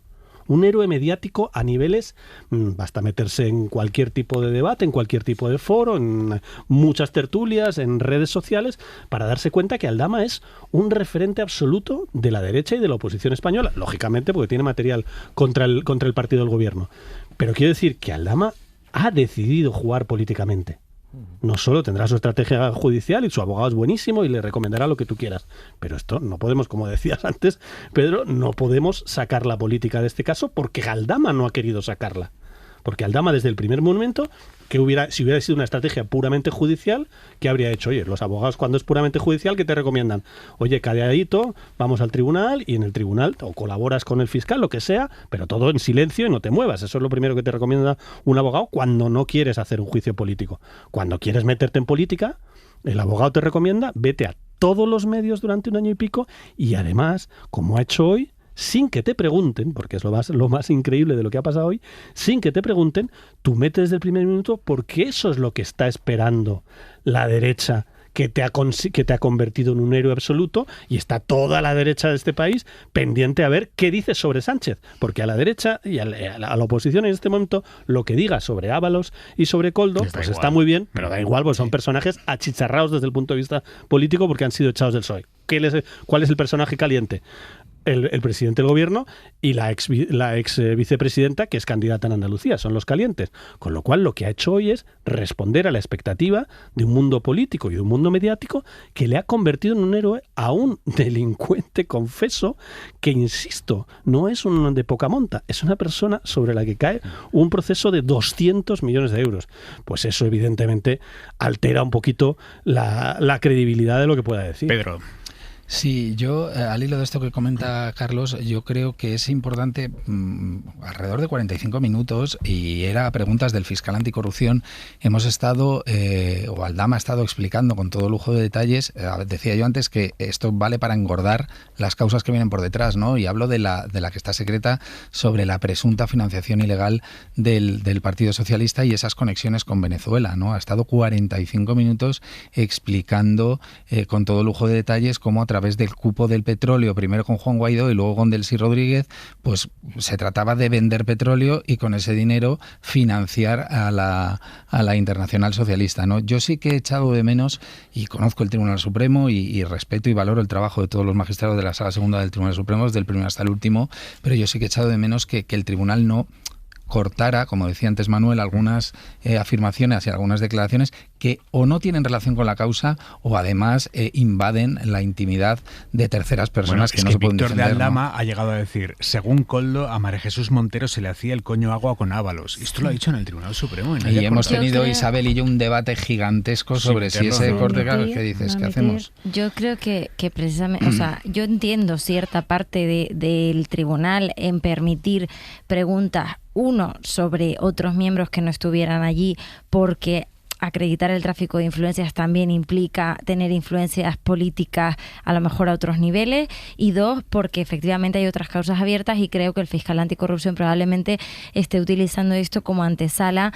Un héroe mediático a niveles, basta meterse en cualquier tipo de debate, en cualquier tipo de foro, en muchas tertulias, en redes sociales, para darse cuenta que Aldama es un referente absoluto de la derecha y de la oposición española, lógicamente porque tiene material contra el partido del gobierno. Pero quiero decir que Aldama ha decidido jugar políticamente. No solo tendrá su estrategia judicial y su abogado es buenísimo y le recomendará lo que tú quieras, pero esto no podemos, como decías antes, Pedro, no podemos sacar la política de este caso porque Aldama no ha querido sacarla. Porque Aldama desde el primer momento, si hubiera sido una estrategia puramente judicial, ¿qué habría hecho? Oye, los abogados cuando es puramente judicial, ¿qué te recomiendan? Oye, calladito, vamos al tribunal y en el tribunal o colaboras con el fiscal, lo que sea, pero todo en silencio y no te muevas. Eso es lo primero que te recomienda un abogado cuando no quieres hacer un juicio político. Cuando quieres meterte en política, el abogado te recomienda, vete a todos los medios durante 1 año y pico y además, como ha hecho hoy, sin que te pregunten, porque es lo más increíble de lo que ha pasado hoy, sin que te pregunten, tú metes desde el primer minuto porque eso es lo que está esperando la derecha que te ha convertido en un héroe absoluto y está toda la derecha de este país pendiente a ver qué dice sobre Sánchez, porque a la derecha y a la oposición en este momento lo que diga sobre Ábalos y sobre Koldo pues está muy bien, pero da igual, pues son personajes achicharrados desde el punto de vista político porque han sido echados del PSOE. ¿Cuál es el personaje caliente? El presidente del gobierno y la ex vicepresidenta que es candidata en Andalucía, son los calientes. Con lo cual lo que ha hecho hoy es responder a la expectativa de un mundo político y de un mundo mediático que le ha convertido en un héroe a un delincuente confeso que, insisto, no es un de poca monta, es una persona sobre la que cae un proceso de 200 millones de euros. Pues eso evidentemente altera un poquito la credibilidad de lo que pueda decir. Pedro. Sí, yo al hilo de esto que comenta Carlos, yo creo que es importante, alrededor de 45 minutos, y era preguntas del fiscal anticorrupción, hemos estado, o Aldama ha estado explicando con todo lujo de detalles, decía yo antes que esto vale para engordar las causas que vienen por detrás, ¿no? Y hablo de la que está secreta, sobre la presunta financiación ilegal del Partido Socialista y esas conexiones con Venezuela, ¿no? Ha estado 45 minutos explicando con todo lujo de detalles cómo a través del cupo del petróleo, primero con Juan Guaidó y luego con Delcy Rodríguez, pues se trataba de vender petróleo y con ese dinero financiar a la Internacional Socialista, ¿no? Yo sí que he echado de menos, y conozco el Tribunal Supremo y respeto y valoro el trabajo de todos los magistrados de la Sala Segunda del Tribunal Supremo, desde el primero hasta el último, pero yo sí que he echado de menos que el Tribunal no cortara, como decía antes Manuel, algunas afirmaciones y algunas declaraciones que o no tienen relación con la causa o además invaden la intimidad de terceras personas que no se pueden defender. Víctor de Aldama ha llegado a decir, según Koldo, a María Jesús Montero se le hacía el coño agua con Ábalos. Y esto lo ha dicho en el Tribunal Supremo. Y hemos tenido, Isabel y yo, un debate gigantesco sobre si ese corte, claro, ¿qué dices? ¿Qué hacemos? Yo creo que precisamente, o sea, yo entiendo cierta parte del tribunal en permitir preguntas, uno, sobre otros miembros que no estuvieran allí, porque acreditar el tráfico de influencias también implica tener influencias políticas a lo mejor a otros niveles, y dos, porque efectivamente hay otras causas abiertas y creo que el fiscal anticorrupción probablemente esté utilizando esto como antesala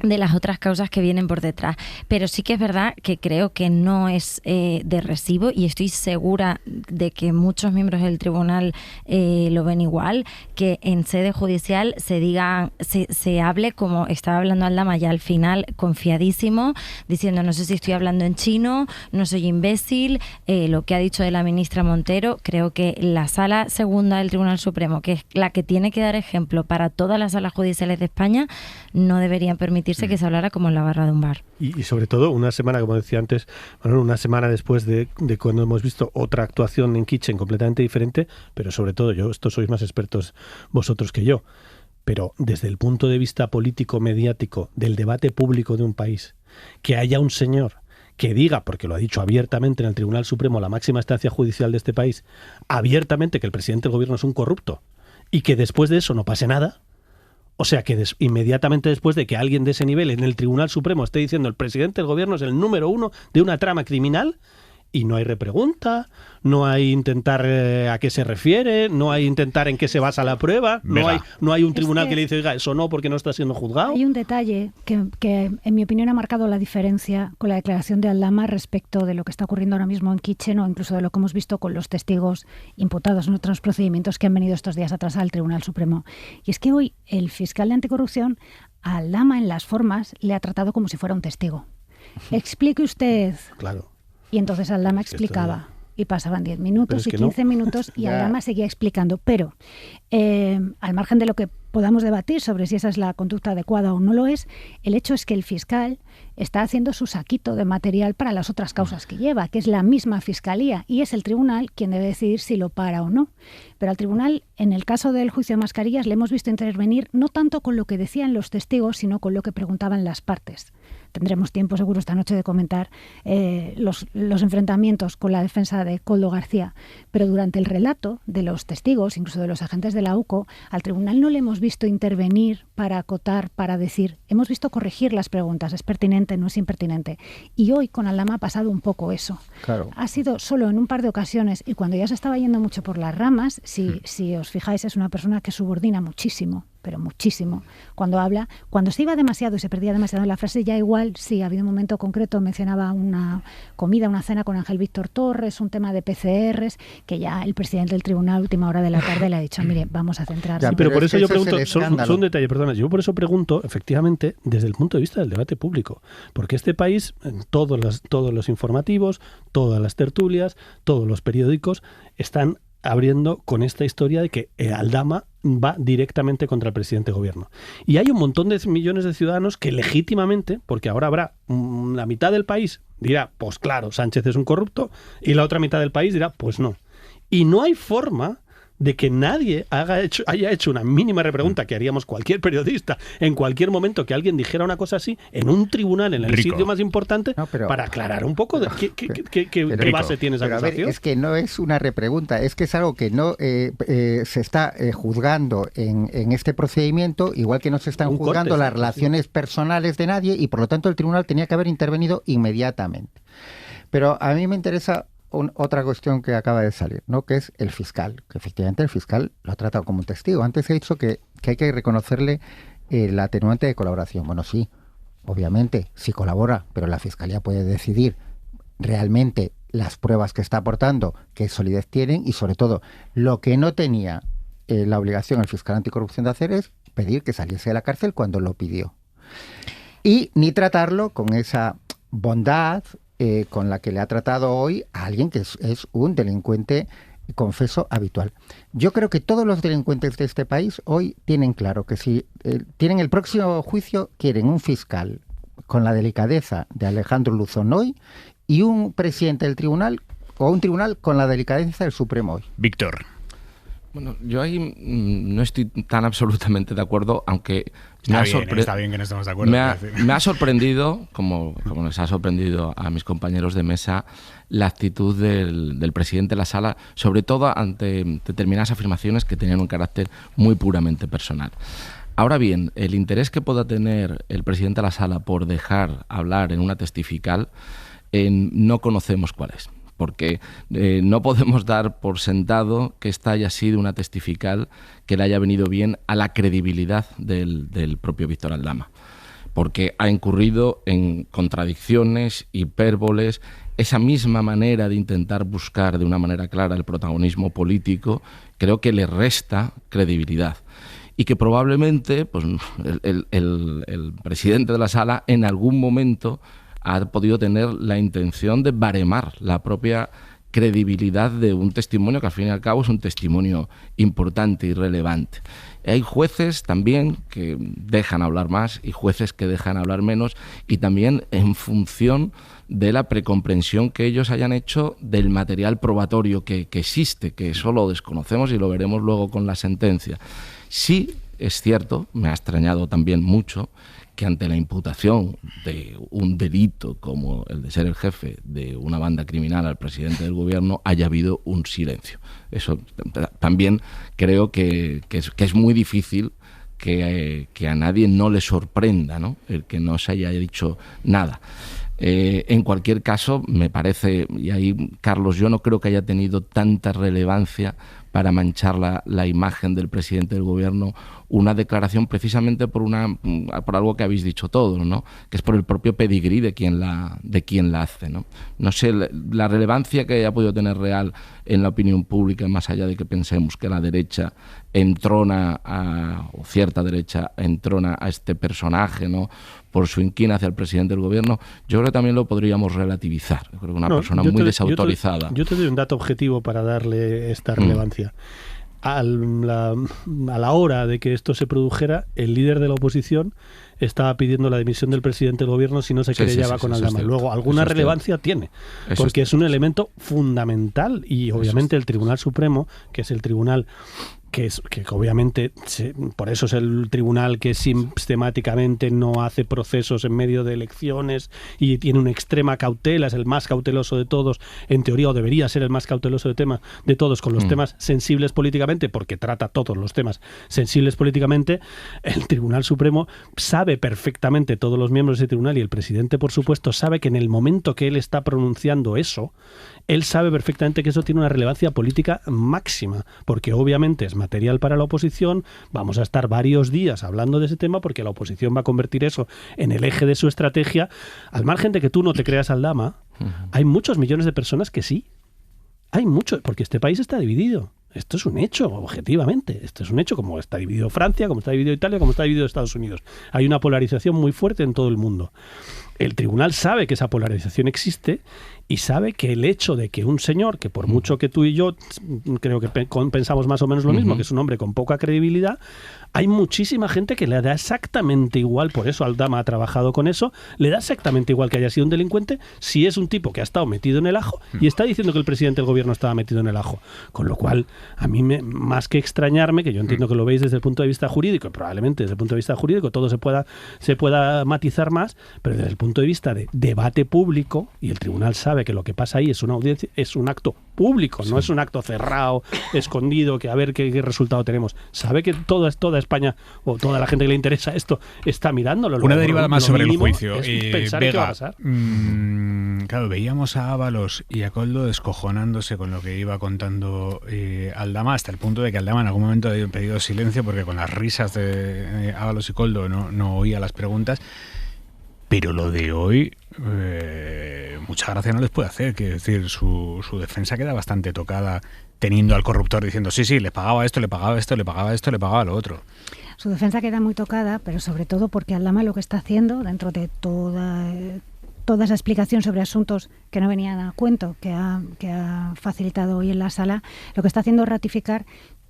de las otras causas que vienen por detrás. Pero sí que es verdad que creo que no es de recibo, y estoy segura de que muchos miembros del tribunal lo ven igual, que en sede judicial se hable como estaba hablando Aldama ya al final, confiadísimo, diciendo no sé si estoy hablando en chino, no soy imbécil, lo que ha dicho de la ministra Montero. Creo que la Sala Segunda del Tribunal Supremo, que es la que tiene que dar ejemplo para todas las salas judiciales de España, no deberían permitir que se hablara como en la barra de un bar. Y sobre todo una semana, como decía antes, bueno, una semana después de cuando hemos visto otra actuación en Kitchen completamente diferente, pero sobre todo, esto sois más expertos vosotros que yo, pero desde el punto de vista político, mediático, del debate público de un país, que haya un señor que diga, porque lo ha dicho abiertamente en el Tribunal Supremo, la máxima instancia judicial de este país, abiertamente, que el presidente del gobierno es un corrupto, y que después de eso no pase nada. O sea que inmediatamente después de que alguien de ese nivel en el Tribunal Supremo esté diciendo el presidente del gobierno es el número 1 de una trama criminal, y no hay repregunta, no hay intentar a qué se refiere, no hay intentar en qué se basa la prueba, no hay un tribunal que le dice, oiga, eso no, porque no está siendo juzgado. Hay un detalle que en mi opinión ha marcado la diferencia con la declaración de Aldama respecto de lo que está ocurriendo ahora mismo en Kitchen, o incluso de lo que hemos visto con los testigos imputados en otros procedimientos que han venido estos días atrás al Tribunal Supremo. Y es que hoy el fiscal de anticorrupción a Aldama en las formas le ha tratado como si fuera un testigo. Explique usted. Claro. Y entonces Aldama explicaba, y pasaban 10 minutos y 15 minutos, y Aldama seguía explicando. Pero, al margen de lo que podamos debatir sobre si esa es la conducta adecuada o no lo es, el hecho es que el fiscal está haciendo su saquito de material para las otras causas que lleva, que es la misma fiscalía, y es el tribunal quien debe decidir si lo para o no. Pero al tribunal, en el caso del juicio de Mascarillas, le hemos visto intervenir no tanto con lo que decían los testigos, sino con lo que preguntaban las partes. Tendremos tiempo seguro esta noche de comentar los enfrentamientos con la defensa de Koldo García, pero durante el relato de los testigos, incluso de los agentes de la UCO, al tribunal no le hemos visto intervenir para acotar, para decir, hemos visto corregir las preguntas, es pertinente, no es impertinente. Y hoy con Aldama ha pasado un poco eso. Claro. Ha sido solo en un par de ocasiones, y cuando ya se estaba yendo mucho por las ramas, si os fijáis, es una persona que subordina muchísimo, pero muchísimo, cuando habla. Cuando se iba demasiado y se perdía demasiado en la frase, ya igual, sí, había un momento concreto, mencionaba una comida, una cena con Ángel Víctor Torres, un tema de PCRs, que ya el presidente del tribunal, última hora de la tarde, le ha dicho, mire, vamos a centrarnos. Sí, pero por eso yo pregunto, son un detalle, perdona, yo por eso pregunto, efectivamente, desde el punto de vista del debate público, porque este país, en todos los informativos, todas las tertulias, todos los periódicos, están abriendo con esta historia de que Aldama va directamente contra el presidente de gobierno. Y hay un montón de millones de ciudadanos que legítimamente, porque ahora habrá la mitad del país dirá, pues claro, Sánchez es un corrupto, y la otra mitad del país dirá, pues no. Y no hay forma de que nadie haya hecho una mínima repregunta que haríamos cualquier periodista en cualquier momento que alguien dijera una cosa así en un tribunal, en el sitio más importante, para aclarar un poco de qué base tiene esa acusación. A ver, es que no es una repregunta, es que es algo que no se está juzgando en este procedimiento, igual que no se están juzgando las relaciones personales de nadie, y por lo tanto el tribunal tenía que haber intervenido inmediatamente. Pero a mí me interesa otra cuestión que acaba de salir, ¿no? Que es el fiscal, que efectivamente el fiscal lo ha tratado como un testigo. Antes he dicho que hay que reconocerle la atenuante de colaboración. Bueno, sí, obviamente, sí colabora, pero la fiscalía puede decidir realmente las pruebas que está aportando, qué solidez tienen, y sobre todo, lo que no tenía la obligación el fiscal anticorrupción de hacer es pedir que saliese de la cárcel cuando lo pidió. Y ni tratarlo con esa bondad con la que le ha tratado hoy a alguien que es un delincuente confeso habitual. Yo creo que todos los delincuentes de este país hoy tienen claro que si tienen el próximo juicio, quieren un fiscal con la delicadeza de Alejandro Luzón hoy y un presidente del tribunal o un tribunal con la delicadeza del Supremo hoy. Víctor. Bueno, yo ahí no estoy tan absolutamente de acuerdo, aunque está bien que no estemos de acuerdo. Me ha sorprendido, como les ha sorprendido a mis compañeros de mesa, la actitud del presidente de la sala, sobre todo ante determinadas afirmaciones que tenían un carácter muy puramente personal. Ahora bien, el interés que pueda tener el presidente de la sala por dejar hablar en una testifical, no conocemos cuál es. Porque no podemos dar por sentado que esta haya sido una testifical que le haya venido bien a la credibilidad del propio Víctor Aldama, porque ha incurrido en contradicciones, hipérboles, esa misma manera de intentar buscar de una manera clara el protagonismo político, creo que le resta credibilidad. Y que probablemente pues, el presidente de la sala en algún momento ha podido tener la intención de baremar la propia credibilidad de un testimonio que al fin y al cabo es un testimonio importante y relevante. Hay jueces también que dejan hablar más y jueces que dejan hablar menos, y también en función de la precomprensión que ellos hayan hecho del material probatorio que existe, que eso lo desconocemos y lo veremos luego con la sentencia. Sí, es cierto, me ha extrañado también mucho que ante la imputación de un delito como el de ser el jefe de una banda criminal al presidente del gobierno haya habido un silencio. Eso también creo que es muy difícil que a nadie no le sorprenda, ¿no?, el que no se haya dicho nada. En cualquier caso, me parece, y ahí, Carlos, yo no creo que haya tenido tanta relevancia para manchar la imagen del presidente del gobierno una declaración precisamente por algo que habéis dicho todos, ¿no?, que es por el propio pedigrí de quien la hace, ¿no? No sé, la relevancia que haya podido tener real en la opinión pública, más allá de que pensemos que la derecha entrona o cierta derecha entrona a este personaje, ¿no?, por su inquina hacia el presidente del gobierno, yo creo que también lo podríamos relativizar. Yo creo que una persona muy desautorizada. Yo te doy un dato objetivo para darle esta relevancia. A la hora de que esto se produjera, el líder de la oposición estaba pidiendo la dimisión del presidente del gobierno si no se querellaba con Aldama. Luego, alguna relevancia tiene, porque es un elemento fundamental, y obviamente el Tribunal Supremo, que es el tribunal que obviamente, por eso es el tribunal que sistemáticamente no hace procesos en medio de elecciones y tiene una extrema cautela, es el más cauteloso de todos, en teoría, o debería ser el más cauteloso de todos con los temas sensibles políticamente, porque trata todos los temas sensibles políticamente. El Tribunal Supremo sabe perfectamente, todos los miembros de ese tribunal y el presidente, por supuesto, sabe que en el momento que él está pronunciando eso, él sabe perfectamente que eso tiene una relevancia política máxima, porque obviamente es material para la oposición. Vamos a estar varios días hablando de ese tema porque la oposición va a convertir eso en el eje de su estrategia. Al margen de que tú no te creas Aldama, hay muchos millones de personas que sí. Hay mucho, porque este país está dividido. Esto es un hecho, objetivamente. Esto es un hecho, como está dividido Francia, como está dividido Italia, como está dividido Estados Unidos. Hay una polarización muy fuerte en todo el mundo. el tribunal sabe que esa polarización existe y sabe que el hecho de que un señor, que por mucho que tú y yo creo que pensamos más o menos lo mismo, que es un hombre con poca credibilidad, hay muchísima gente que le da exactamente igual, por eso Aldama ha trabajado con eso, le da exactamente igual que haya sido un delincuente si es un tipo que ha estado metido en el ajo y está diciendo que el presidente del gobierno estaba metido en el ajo. Con lo cual, a mí, más que extrañarme, que yo entiendo que lo veis desde el punto de vista jurídico, y probablemente desde el punto de vista jurídico todo se pueda matizar más, pero desde el punto de vista de debate público, y el tribunal sabe que lo que pasa ahí es una audiencia, es un acto público, no es un acto cerrado, escondido, que a ver qué resultado tenemos. Sabe que toda España o toda la gente que le interesa esto está mirándolo. Una derivada más sobre el juicio. Pensar Vega, qué va a pasar. Claro, veíamos a Ábalos y a Koldo descojonándose con lo que iba contando Aldama, hasta el punto de que Aldama en algún momento había pedido silencio porque con las risas de Ábalos y Koldo no oía las preguntas. Pero lo de hoy, mucha gracia no les puede hacer. Quiero decir, su defensa queda bastante tocada teniendo al corruptor diciendo sí, le pagaba esto, le pagaba esto, le pagaba esto, le pagaba lo otro. Su defensa queda muy tocada, pero sobre todo porque Aldama lo que está haciendo, dentro de toda esa explicación sobre asuntos que no venían a cuento, que ha facilitado hoy en la sala, lo que está haciendo es ratificar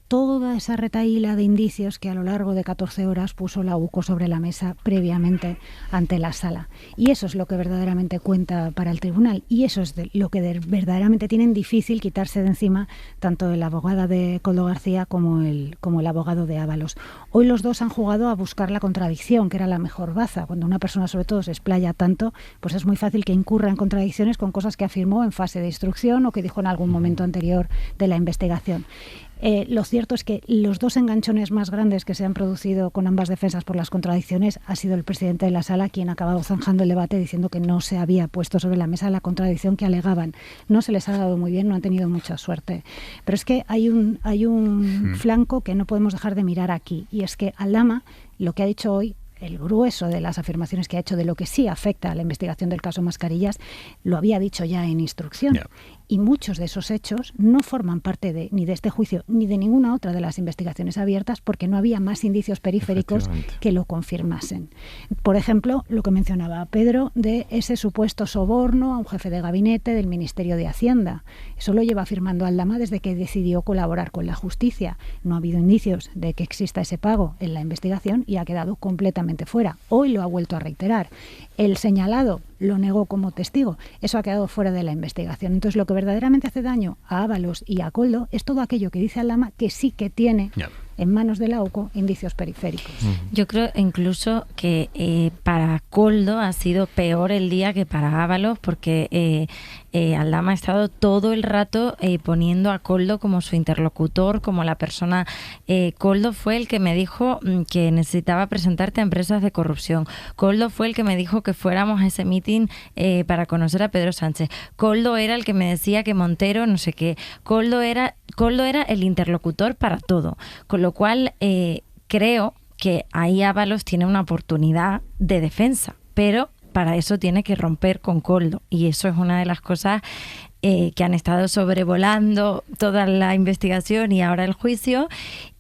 toda esa retahíla de indicios que a lo largo de 14 horas puso la UCO sobre la mesa previamente ante la sala. Y eso es lo que verdaderamente cuenta para el tribunal, y eso es lo que verdaderamente tienen difícil quitarse de encima tanto el abogado de Koldo García como el abogado de Ábalos. Hoy los dos han jugado a buscar la contradicción, que era la mejor baza. Cuando una persona sobre todo se explaya tanto, pues es muy fácil que incurra en contradicciones con cosas que afirmó en fase de instrucción o que dijo en algún momento anterior de la investigación. Lo cierto es que los dos enganchones más grandes que se han producido con ambas defensas por las contradicciones ha sido el presidente de la sala quien ha acabado zanjando el debate diciendo que no se había puesto sobre la mesa la contradicción que alegaban. No se les ha dado muy bien, no han tenido mucha suerte. Pero es que hay un flanco que no podemos dejar de mirar aquí, y es que Aldama, lo que ha dicho hoy, el grueso de las afirmaciones que ha hecho de lo que sí afecta a la investigación del caso Mascarillas, lo había dicho ya en instrucción. Yeah. Y muchos de esos hechos no forman parte ni de este juicio ni de ninguna otra de las investigaciones abiertas porque no había más indicios periféricos que lo confirmasen. Por ejemplo, lo que mencionaba Pedro de ese supuesto soborno a un jefe de gabinete del Ministerio de Hacienda. Eso lo lleva afirmando Aldama desde que decidió colaborar con la justicia. No ha habido indicios de que exista ese pago en la investigación y ha quedado completamente fuera. Hoy lo ha vuelto a reiterar. El señalado lo negó como testigo. Eso ha quedado fuera de la investigación. Entonces, lo que verdaderamente hace daño a Ábalos y a Koldo es todo aquello que dice Aldama que sí que tiene en manos de la UCO indicios periféricos. Yo creo incluso que para Koldo ha sido peor el día que para Ábalos, porque Aldama ha estado todo el rato poniendo a Koldo como su interlocutor, como la persona. Koldo fue el que me dijo que necesitaba presentarte a empresas de corrupción. Koldo fue el que me dijo que fuéramos a ese meeting para conocer a Pedro Sánchez. Koldo era el que me decía que Montero no sé qué. Koldo era el interlocutor para todo. Con lo cual creo que ahí Ábalos tiene una oportunidad de defensa, pero para eso tiene que romper con Koldo, y eso es una de las cosas que han estado sobrevolando toda la investigación y ahora el juicio,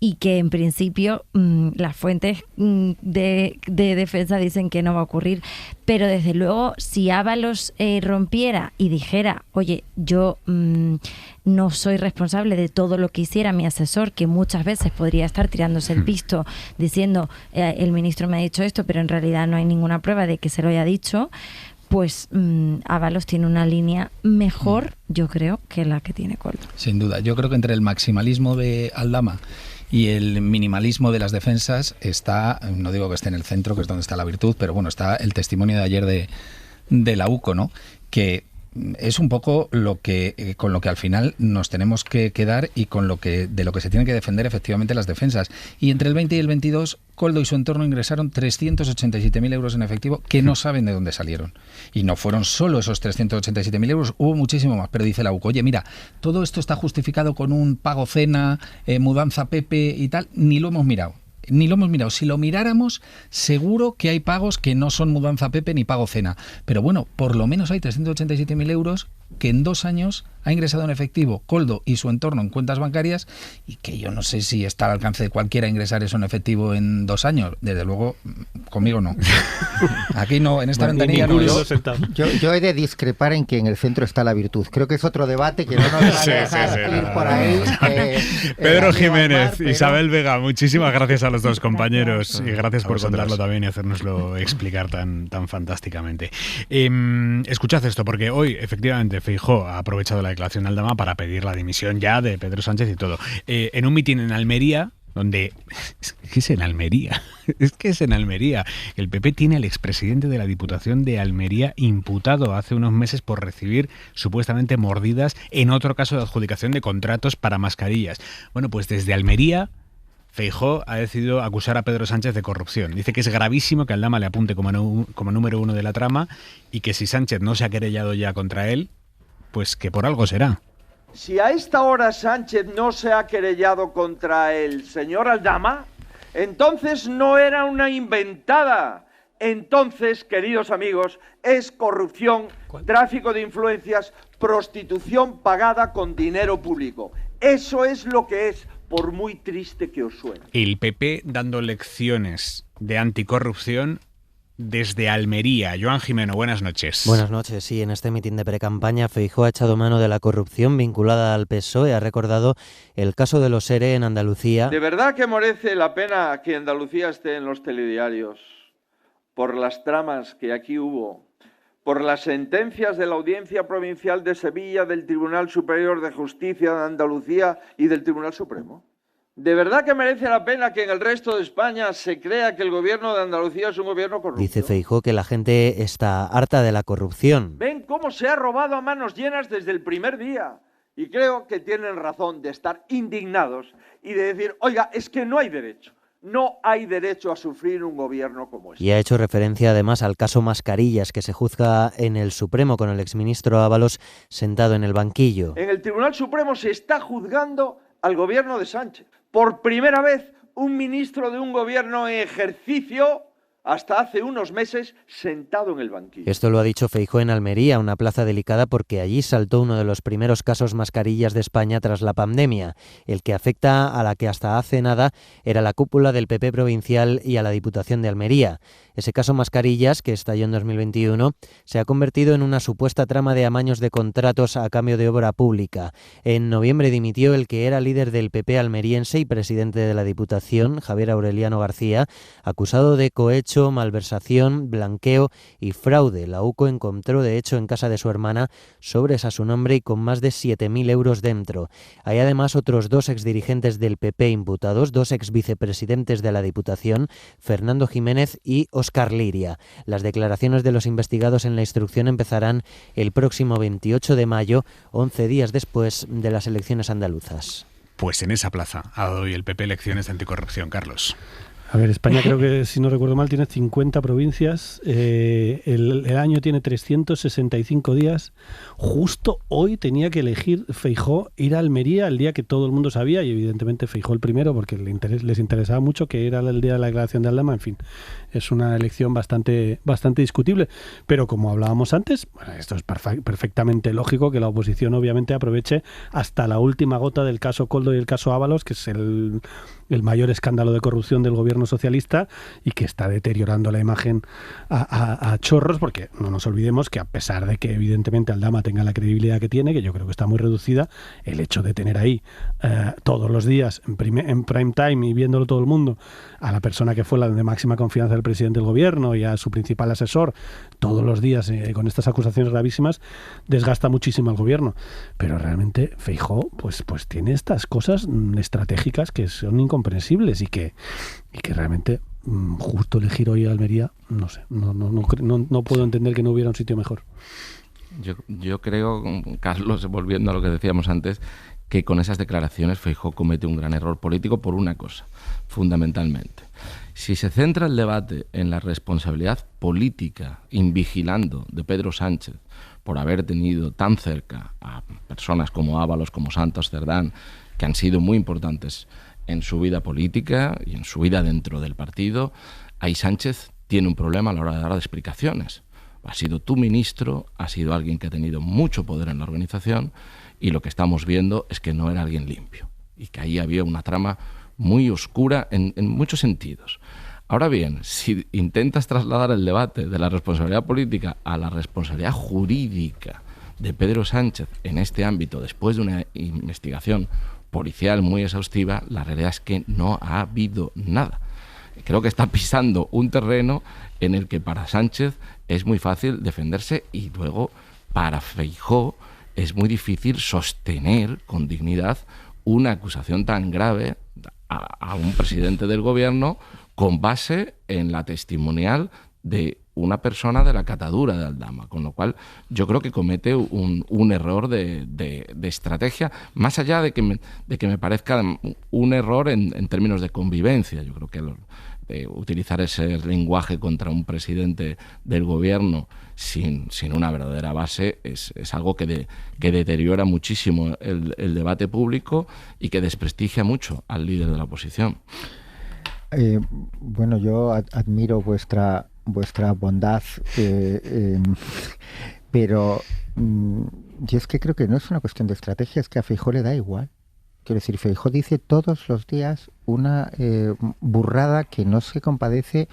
y que en principio las fuentes de defensa dicen que no va a ocurrir. Pero desde luego, si Ábalos rompiera y dijera, oye, yo no soy responsable de todo lo que hiciera mi asesor, que muchas veces podría estar tirándose el pisto diciendo, el ministro me ha dicho esto, pero en realidad no hay ninguna prueba de que se lo haya dicho, pues Ábalos tiene una línea mejor, yo creo, que la que tiene Koldo. Sin duda. Yo creo que entre el maximalismo de Aldama y el minimalismo de las defensas está, no digo que esté en el centro, que es donde está la virtud, pero bueno, está el testimonio de ayer de la UCO, ¿no? Que es un poco lo que con lo que al final nos tenemos que quedar y con lo que de lo que se tienen que defender efectivamente las defensas. Y entre el 20 y el 22, Koldo y su entorno ingresaron 387.000 euros en efectivo que no saben de dónde salieron. Y no fueron solo esos 387.000 euros, hubo muchísimo más. Pero dice la UCO, oye, mira, todo esto está justificado con un pago cena, mudanza Pepe y tal, ni lo hemos mirado. Ni lo hemos mirado. Si lo miráramos, seguro que hay pagos que no son mudanza Pepe ni pago cena. Pero bueno, por lo menos hay 387.000 euros que en 2 años ha ingresado en efectivo Koldo y su entorno en cuentas bancarias, y que yo no sé si está al alcance de cualquiera ingresar eso en efectivo en 2 años. Desde luego, conmigo no. Aquí no, en esta ventanilla no. Yo he de discrepar en que en el centro está la virtud. Creo que es otro debate que no nos va a dejar ir por ahí. Pedro Jiménez, Isabel Vega, muchísimas gracias a los dos compañeros y gracias por contarlo también y hacérnoslo explicar tan fantásticamente. Escuchad esto, porque hoy efectivamente Feijóo ha aprovechado la declaración de Aldama para pedir la dimisión ya de Pedro Sánchez y todo. En un mitin en Almería, donde... ¿Qué es en Almería? Es que es en Almería. El PP tiene al expresidente de la Diputación de Almería imputado hace unos meses por recibir supuestamente mordidas en otro caso de adjudicación de contratos para mascarillas. Bueno, pues desde Almería Feijóo ha decidido acusar a Pedro Sánchez de corrupción. Dice que es gravísimo que Aldama le apunte como número 1 de la trama y que si Sánchez no se ha querellado ya contra él, pues que por algo será. Si a esta hora Sánchez no se ha querellado contra el señor Aldama, entonces no era una inventada. Entonces, queridos amigos, es corrupción, tráfico de influencias, prostitución pagada con dinero público. Eso es lo que es, por muy triste que os suene. El PP dando lecciones de anticorrupción desde Almería. Joan Jimeno, buenas noches. Buenas noches. Sí, en este mitin de precampaña Feijóo ha echado mano de la corrupción vinculada al PSOE. Ha recordado el caso de los ERE en Andalucía. De verdad que merece la pena que Andalucía esté en los telediarios por las tramas que aquí hubo, por las sentencias de la Audiencia Provincial de Sevilla, del Tribunal Superior de Justicia de Andalucía y del Tribunal Supremo. ¿De verdad que merece la pena que en el resto de España se crea que el gobierno de Andalucía es un gobierno corrupto? Dice Feijóo que la gente está harta de la corrupción. Ven cómo se ha robado a manos llenas desde el primer día. Y creo que tienen razón de estar indignados y de decir, oiga, es que no hay derecho. No hay derecho a sufrir un gobierno como este. Y ha hecho referencia además al caso Mascarillas, que se juzga en el Supremo con el exministro Ábalos sentado en el banquillo. En el Tribunal Supremo se está juzgando al gobierno de Sánchez. Por primera vez, un ministro de un gobierno en ejercicio, hasta hace unos meses, sentado en el banquillo. Esto lo ha dicho Feijóo en Almería, una plaza delicada porque allí saltó uno de los primeros casos Mascarillas de España tras la pandemia, el que afecta a la que hasta hace nada era la cúpula del PP provincial y a la Diputación de Almería. Ese caso Mascarillas, que estalló en 2021, se ha convertido en una supuesta trama de amaños de contratos a cambio de obra pública. En noviembre dimitió el que era líder del PP almeriense y presidente de la Diputación, Javier Aureliano García, acusado de cohecho, malversación, blanqueo y fraude. La UCO encontró, de hecho, en casa de su hermana sobres a su nombre y con más de 7.000 euros dentro. Hay además otros 2 exdirigentes del PP imputados, 2 exvicepresidentes de la Diputación, Fernando Jiménez y Óscar Liria. Las declaraciones de los investigados en la instrucción empezarán el próximo 28 de mayo, 11 días después de las elecciones andaluzas. Pues en esa plaza ha dado hoy el PP lecciones de anticorrupción, Carlos. A ver, España creo que, si no recuerdo mal, tiene 50 provincias, el año tiene 365 días. Justo hoy tenía que elegir Feijóo ir a Almería el día que todo el mundo sabía, y evidentemente Feijóo el primero, porque les interesaba mucho que era el día de la declaración de Aldama. En fin, es una elección bastante discutible. Pero como hablábamos antes, bueno, esto es perfectamente lógico que la oposición obviamente aproveche hasta la última gota del caso Koldo y el caso Ábalos, que es el mayor escándalo de corrupción del gobierno socialista y que está deteriorando la imagen a chorros, porque no nos olvidemos que a pesar de que evidentemente Aldama tenga la credibilidad que tiene, que yo creo que está muy reducida, el hecho de tener ahí todos los días en prime time y viéndolo todo el mundo a la persona que fue la de máxima confianza del presidente del gobierno y a su principal asesor todos los días con estas acusaciones gravísimas, desgasta muchísimo al gobierno. Pero realmente Feijóo pues tiene estas cosas estratégicas que son incomprensibles y que realmente justo elegir hoy a Almería, no sé, no puedo entender que no hubiera un sitio mejor. Yo creo, Carlos, volviendo a lo que decíamos antes, que con esas declaraciones Feijóo comete un gran error político por una cosa, fundamentalmente. Si se centra el debate en la responsabilidad política, invigilando de Pedro Sánchez por haber tenido tan cerca a personas como Ábalos, como Santos Cerdán, que han sido muy importantes en su vida política y en su vida dentro del partido, ahí Sánchez tiene un problema a la hora de dar explicaciones. Ha sido tu ministro, ha sido alguien que ha tenido mucho poder en la organización, y lo que estamos viendo es que no era alguien limpio y que ahí había una trama muy oscura en muchos sentidos. Ahora bien, si intentas trasladar el debate de la responsabilidad política a la responsabilidad jurídica de Pedro Sánchez en este ámbito, después de una investigación policial muy exhaustiva, la realidad es que no ha habido nada. Creo que está pisando un terreno en el que para Sánchez es muy fácil defenderse, y luego para Feijóo es muy difícil sostener con dignidad una acusación tan grave a un presidente del gobierno con base en la testimonial de una persona de la catadura de Aldama, con lo cual yo creo que comete un error de estrategia, más allá de que me parezca un error en términos de convivencia. Yo creo que utilizar ese lenguaje contra un presidente del gobierno sin una verdadera base es algo que deteriora muchísimo el debate público y que desprestigia mucho al líder de la oposición. Bueno, yo admiro vuestra bondad, pero yo es que creo que no es una cuestión de estrategia, es que a Feijóo le da igual. Quiero decir, Feijóo dice todos los días una burrada que no se compadece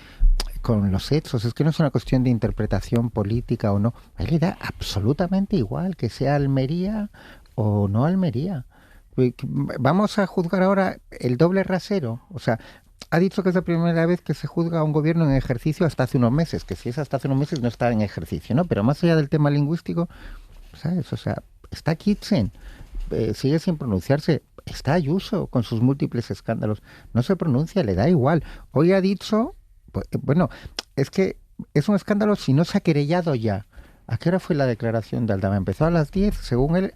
con los hechos. Es que no es una cuestión de interpretación política o no. A él le da absolutamente igual que sea Almería o no Almería. Vamos a juzgar ahora el doble rasero. O sea, ha dicho que es la primera vez que se juzga a un gobierno en ejercicio hasta hace unos meses, que si es hasta hace unos meses no está en ejercicio, ¿no? Pero más allá del tema lingüístico, ¿sabes? O sea, está Kitchen, sigue sin pronunciarse, está Ayuso con sus múltiples escándalos, no se pronuncia, le da igual. Hoy ha dicho, pues, bueno, es que es un escándalo si no se ha querellado ya. ¿A qué hora fue la declaración de Aldama? Empezó a las 10, según él,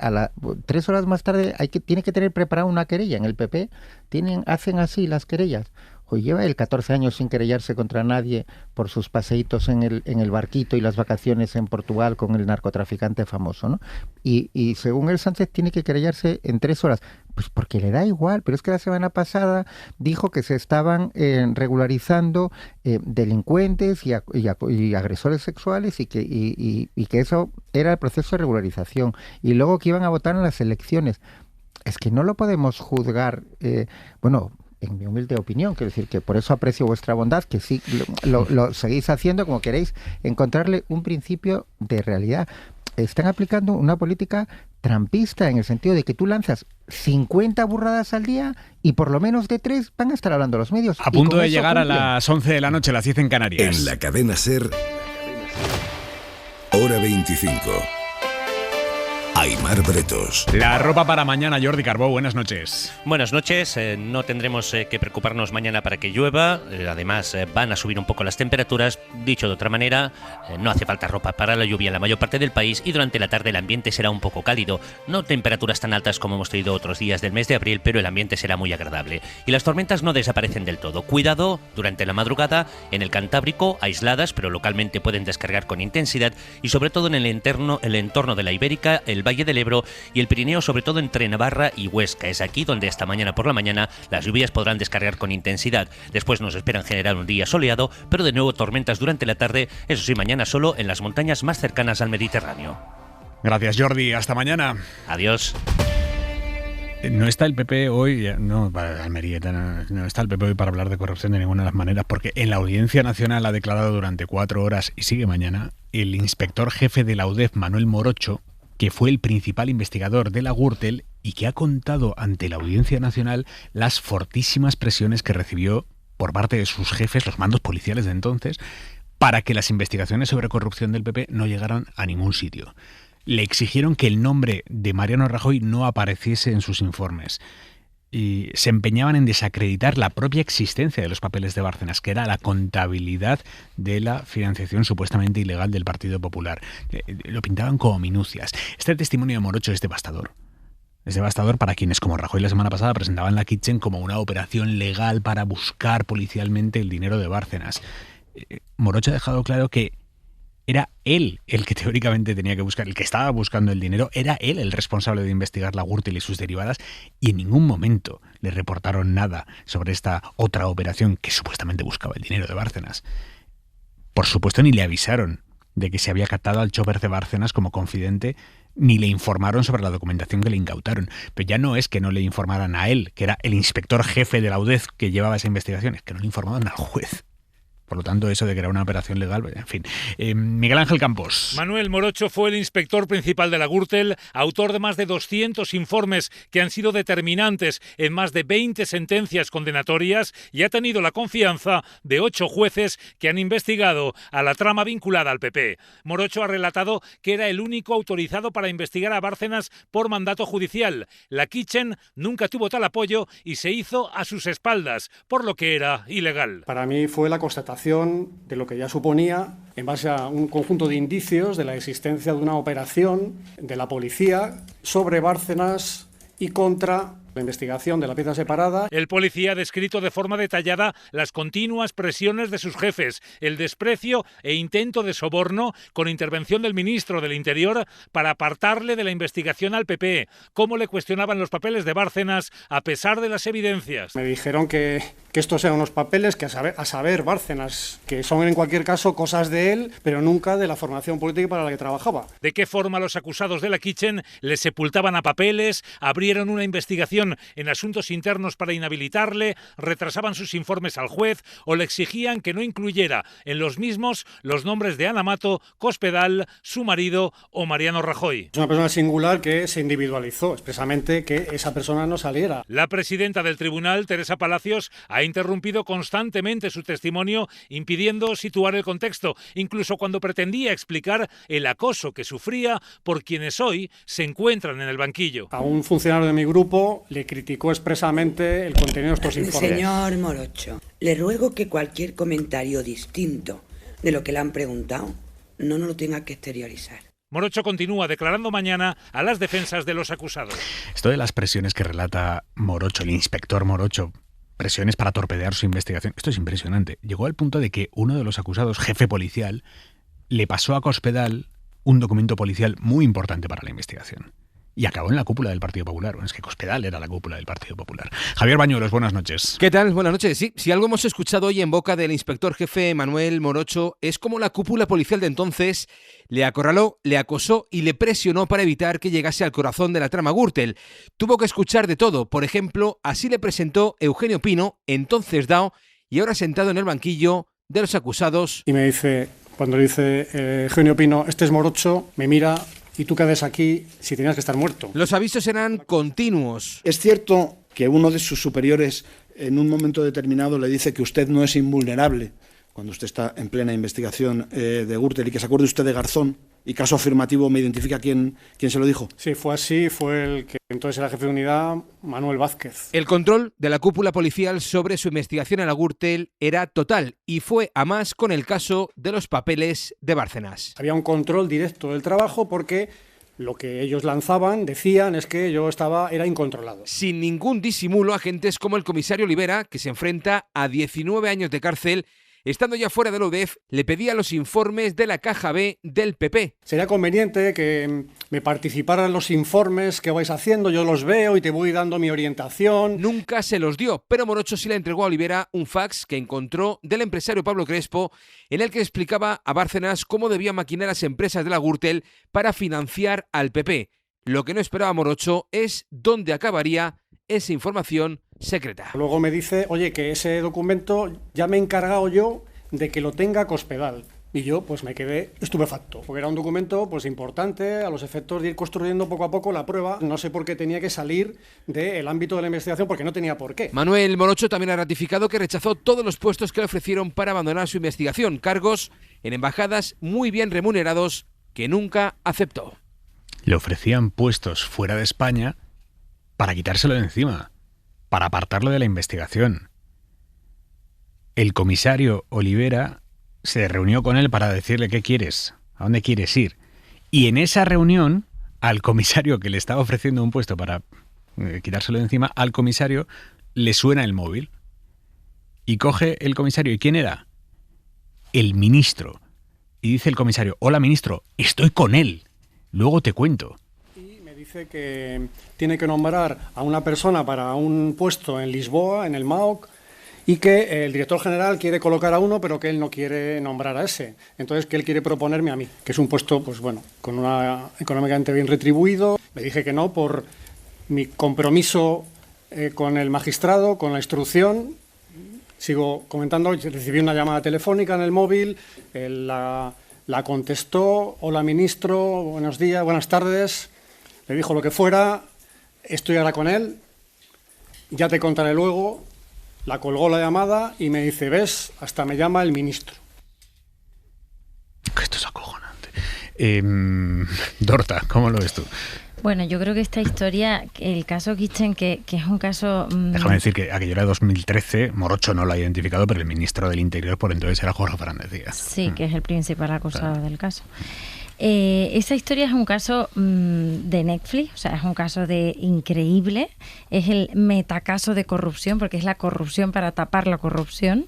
3 horas más tarde tiene que tener preparada una querella. En el PP hacen así las querellas. Hoy lleva él 14 años sin querellarse contra nadie por sus paseitos en el barquito y las vacaciones en Portugal con el narcotraficante famoso, ¿no? Y según él, Sánchez tiene que querellarse en 3 horas. Pues porque le da igual, pero es que la semana pasada dijo que se estaban regularizando delincuentes y agresores sexuales y que eso era el proceso de regularización. Y luego que iban a votar en las elecciones. Es que no lo podemos juzgar, en mi humilde opinión, quiero decir que por eso aprecio vuestra bondad, que sí lo seguís haciendo como queréis encontrarle un principio de realidad. Están aplicando una política trampista en el sentido de que tú lanzas 50 burradas al día y por lo menos de 3 van a estar hablando los medios. A punto de llegar cumplen. A las 11 de la noche, las 10 en Canarias. En la cadena SER, hora 25. Aimar Bretos. La ropa para mañana, Jordi Carbó, buenas noches. Buenas noches, no tendremos que preocuparnos mañana para que llueva, además van a subir un poco las temperaturas, dicho de otra manera, no hace falta ropa para la lluvia en la mayor parte del país y durante la tarde el ambiente será un poco cálido, no temperaturas tan altas como hemos tenido otros días del mes de abril, pero el ambiente será muy agradable y las tormentas no desaparecen del todo. Cuidado durante la madrugada en el Cantábrico, aisladas, pero localmente pueden descargar con intensidad y sobre todo en el entorno de la Ibérica, el Valle del Ebro y el Pirineo, sobre todo entre Navarra y Huesca. Es aquí donde esta mañana por la mañana las lluvias podrán descargar con intensidad. Después nos esperan generar un día soleado, pero de nuevo tormentas durante la tarde, eso sí, mañana solo en las montañas más cercanas al Mediterráneo. Gracias, Jordi. Hasta mañana. Adiós. No está el PP hoy, no está el PP hoy para hablar de corrupción de ninguna de las maneras, porque en la Audiencia Nacional ha declarado durante 4 horas, y sigue mañana, el inspector jefe de la UDEF, Manuel Morocho, que fue el principal investigador de la Gürtel y que ha contado ante la Audiencia Nacional las fortísimas presiones que recibió por parte de sus jefes, los mandos policiales de entonces, para que las investigaciones sobre corrupción del PP no llegaran a ningún sitio. Le exigieron que el nombre de Mariano Rajoy no apareciese en sus informes. Y se empeñaban en desacreditar la propia existencia de los papeles de Bárcenas, que era la contabilidad de la financiación supuestamente ilegal del Partido Popular. Lo pintaban como minucias. Este testimonio de Morocho es devastador. Es devastador para quienes, como Rajoy la semana pasada, presentaban la Kitchen como una operación legal para buscar policialmente el dinero de Bárcenas. Morocho ha dejado claro que era él el que teóricamente tenía que buscar, el que estaba buscando el dinero, era él el responsable de investigar la Gürtel y sus derivadas, y en ningún momento le reportaron nada sobre esta otra operación que supuestamente buscaba el dinero de Bárcenas. Por supuesto, ni le avisaron de que se había captado al chofer de Bárcenas como confidente, ni le informaron sobre la documentación que le incautaron. Pero ya no es que no le informaran a él, que era el inspector jefe de la UDEF que llevaba esa investigación, es que no le informaban al juez. Por lo tanto, eso de que era una operación legal, en fin. Miguel Ángel Campos. Manuel Morocho fue el inspector principal de la Gürtel, autor de más de 200 informes que han sido determinantes en más de 20 sentencias condenatorias y ha tenido la confianza de 8 jueces que han investigado a la trama vinculada al PP. Morocho ha relatado que era el único autorizado para investigar a Bárcenas por mandato judicial. La Kitchen nunca tuvo tal apoyo y se hizo a sus espaldas, por lo que era ilegal. Para mí fue la constatación de lo que ya suponía, en base a un conjunto de indicios de la existencia de una operación de la policía sobre Bárcenas y contra la investigación de la pieza separada. El policía ha descrito de forma detallada las continuas presiones de sus jefes, el desprecio e intento de soborno con intervención del ministro del Interior para apartarle de la investigación al PP, cómo le cuestionaban los papeles de Bárcenas a pesar de las evidencias. Me dijeron que estos eran unos papeles que a saber Bárcenas, que son en cualquier caso cosas de él, pero nunca de la formación política para la que trabajaba. ¿De qué forma los acusados de la Kitchen le sepultaban a papeles, abrieron una investigación en asuntos internos para inhabilitarle, retrasaban sus informes al juez o le exigían que no incluyera en los mismos los nombres de Ana Mato, Cospedal, su marido o Mariano Rajoy? Es una persona singular que se individualizó expresamente que esa persona no saliera. La presidenta del tribunal, Teresa Palacios, ha interrumpido constantemente su testimonio, impidiendo situar el contexto, incluso cuando pretendía explicar el acoso que sufría por quienes hoy se encuentran en el banquillo. A un funcionario de mi grupo le criticó expresamente el contenido de estos informes. Señor Morocho, le ruego que cualquier comentario distinto de lo que le han preguntado no nos lo tenga que exteriorizar. Morocho continúa declarando mañana a las defensas de los acusados. Esto de las presiones que relata Morocho, el inspector Morocho, presiones para torpedear su investigación, esto es impresionante. Llegó al punto de que uno de los acusados, jefe policial, le pasó a Cospedal un documento policial muy importante para la investigación. Y acabó en la cúpula del Partido Popular. Bueno, es que Cospedal era la cúpula del Partido Popular. Javier Bañuelos, buenas noches. ¿Qué tal? Buenas noches. Sí, si algo hemos escuchado hoy en boca del inspector jefe Manuel Morocho es como la cúpula policial de entonces le acorraló, le acosó y le presionó para evitar que llegase al corazón de la trama Gürtel. Tuvo que escuchar de todo. Por ejemplo, así le presentó Eugenio Pino, entonces DAO, y ahora sentado en el banquillo de los acusados. Y me dice, cuando le dice Eugenio Pino, este es Morocho, me mira... y tú quedas aquí si tenías que estar muerto. Los avisos eran continuos. Es cierto que uno de sus superiores en un momento determinado le dice que usted no es invulnerable cuando usted está en plena investigación de Gürtel y que se acuerde usted de Garzón. Y caso afirmativo, ¿me identifica quién se lo dijo? Sí, fue así, fue el que entonces era jefe de unidad, Manuel Vázquez. El control de la cúpula policial sobre su investigación a la Gürtel era total y fue a más con el caso de los papeles de Bárcenas. Había un control directo del trabajo porque lo que ellos lanzaban, decían, es que yo era incontrolado. Sin ningún disimulo, agentes como el comisario Olivera, que se enfrenta a 19 años de cárcel, estando ya fuera de la UDEF, le pedía los informes de la caja B del PP. Sería conveniente que me participaran los informes que vais haciendo, yo los veo y te voy dando mi orientación. Nunca se los dio, pero Morocho sí le entregó a Olivera un fax que encontró del empresario Pablo Crespo, en el que explicaba a Bárcenas cómo debía maquinar las empresas de la Gürtel para financiar al PP. Lo que no esperaba Morocho es dónde acabaría esa información secreta. Luego me dice, oye, que ese documento ya me he encargado yo de que lo tenga Cospedal. Y yo pues me quedé estupefacto, porque era un documento pues importante a los efectos de ir construyendo poco a poco la prueba. No sé por qué tenía que salir del ámbito de la investigación, porque no tenía por qué. Manuel Morocho también ha ratificado que rechazó todos los puestos que le ofrecieron para abandonar su investigación, cargos en embajadas muy bien remunerados que nunca aceptó. Le ofrecían puestos fuera de España para quitárselo de encima, para apartarlo de la investigación. El comisario Olivera se reunió con él para decirle qué quieres, a dónde quieres ir. Y en esa reunión, al comisario que le estaba ofreciendo un puesto para quitárselo de encima, al comisario le suena el móvil. Y coge el comisario, ¿y quién era? El ministro. Y dice el comisario, hola ministro, estoy con él, luego te cuento. Dice que tiene que nombrar a una persona para un puesto en Lisboa, en el MAOC, y que el director general quiere colocar a uno, pero que él no quiere nombrar a ese. Entonces, que él quiere proponerme a mí, que es un puesto, pues bueno, con una económicamente bien retribuido. Le dije que no por mi compromiso con el magistrado, con la instrucción. Sigo comentando, recibí una llamada telefónica en el móvil, la contestó: hola ministro, buenos días, buenas tardes. Le dijo lo que fuera, estoy ahora con él, ya te contaré luego. La colgó la llamada y me dice: ves, hasta me llama el ministro. Esto es acojonante. Dorta, ¿cómo lo ves tú? Bueno, yo creo que esta historia, el caso Kitchen, que es un caso... Déjame decir que aquello era 2013, Morocho no lo ha identificado, pero el ministro del Interior por entonces era Jorge Fernández Díaz. Sí, que es el principal acusado del caso. Esa historia es un caso de Netflix, o sea, es un caso de increíble, es el metacaso de corrupción, porque es la corrupción para tapar la corrupción.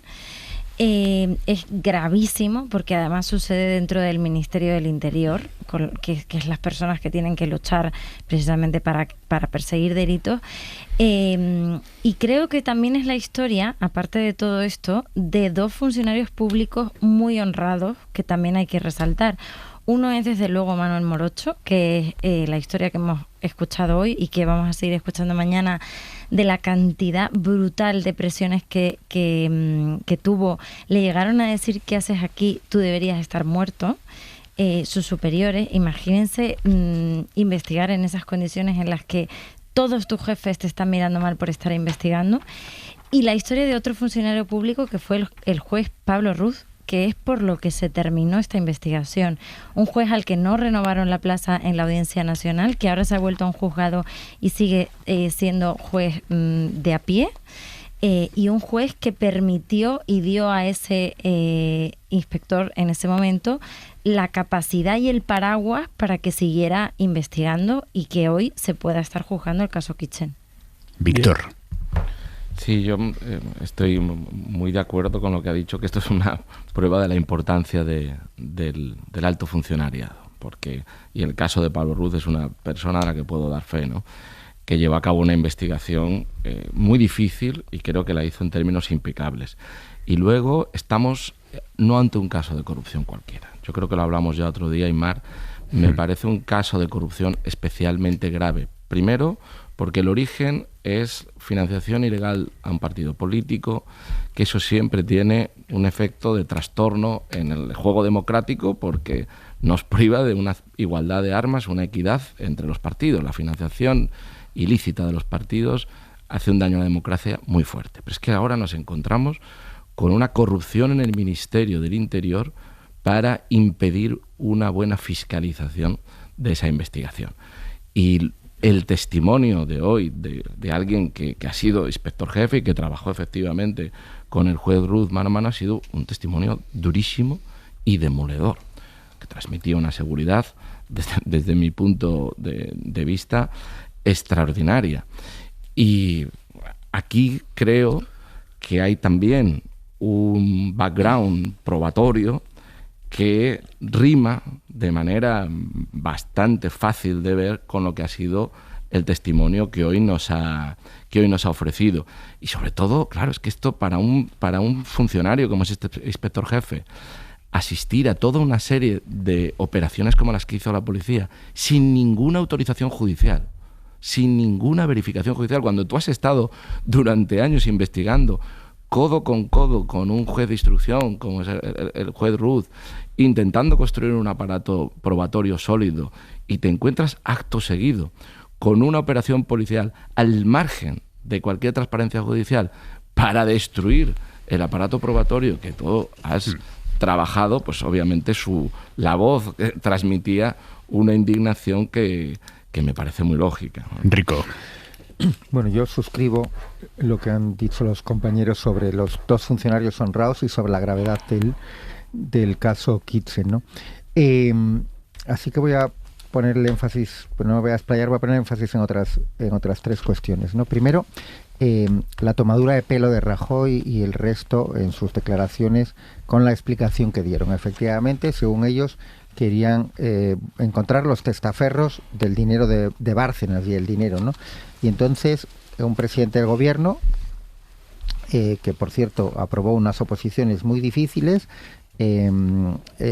Es gravísimo porque además sucede dentro del Ministerio del Interior, que es las personas que tienen que luchar precisamente para perseguir delitos. Y creo que también es la historia, aparte de todo esto, de dos funcionarios públicos muy honrados que también hay que resaltar. Uno es desde luego Manuel Morocho, que es la historia que hemos escuchado hoy y que vamos a seguir escuchando mañana, de la cantidad brutal de presiones que tuvo. Le llegaron a decir: ¿qué haces aquí? Tú deberías estar muerto. Sus superiores, imagínense investigar en esas condiciones en las que todos tus jefes te están mirando mal por estar investigando. Y la historia de otro funcionario público que fue el juez Pablo Ruz, que es por lo que se terminó esta investigación. Un juez al que no renovaron la plaza en la Audiencia Nacional, que ahora se ha vuelto a un juzgado y sigue siendo juez de a pie, y un juez que permitió y dio a ese inspector en ese momento la capacidad y el paraguas para que siguiera investigando y que hoy se pueda estar juzgando el caso Kitchen. Víctor. Sí, yo estoy muy de acuerdo con lo que ha dicho, que esto es una prueba de la importancia del alto funcionariado, porque, y el caso de Pablo Ruz es una persona a la que puedo dar fe, ¿no?, que llevó a cabo una investigación muy difícil y creo que la hizo en términos impecables. Y luego estamos no ante un caso de corrupción cualquiera. Yo creo que lo hablamos ya otro día, Aymar. Me parece un caso de corrupción especialmente grave. Primero, porque el origen es financiación ilegal a un partido político, que eso siempre tiene un efecto de trastorno en el juego democrático porque nos priva de una igualdad de armas, una equidad entre los partidos. La financiación ilícita de los partidos hace un daño a la democracia muy fuerte. Pero es que ahora nos encontramos con una corrupción en el Ministerio del Interior para impedir una buena fiscalización de esa investigación. Y el testimonio de hoy de alguien que ha sido inspector jefe y que trabajó efectivamente con el juez Ruz mano a mano ha sido un testimonio durísimo y demoledor, que transmitía una seguridad desde mi punto de vista extraordinaria. Y aquí creo que hay también un background probatorio que rima de manera bastante fácil de ver con lo que ha sido el testimonio que hoy nos ha ofrecido. Y sobre todo, claro, es que esto para un funcionario como es este inspector jefe, asistir a toda una serie de operaciones como las que hizo la policía sin ninguna autorización judicial, sin ninguna verificación judicial, cuando tú has estado durante años investigando codo con un juez de instrucción, como es el juez Ruz, intentando construir un aparato probatorio sólido, y te encuentras acto seguido con una operación policial al margen de cualquier transparencia judicial para destruir el aparato probatorio que tú has trabajado, pues obviamente la voz transmitía una indignación que me parece muy lógica. Rico. Bueno, yo suscribo lo que han dicho los compañeros sobre los dos funcionarios honrados y sobre la gravedad del caso Kitchen, ¿no? Así que voy a ponerle énfasis, pues no me voy a explayar, voy a poner énfasis en otras tres cuestiones, ¿no? Primero, la tomadura de pelo de Rajoy y el resto en sus declaraciones con la explicación que dieron. Efectivamente, según ellos, querían encontrar los testaferros del dinero de Bárcenas y el dinero, ¿no? Y entonces un presidente del gobierno que por cierto aprobó unas oposiciones muy difíciles,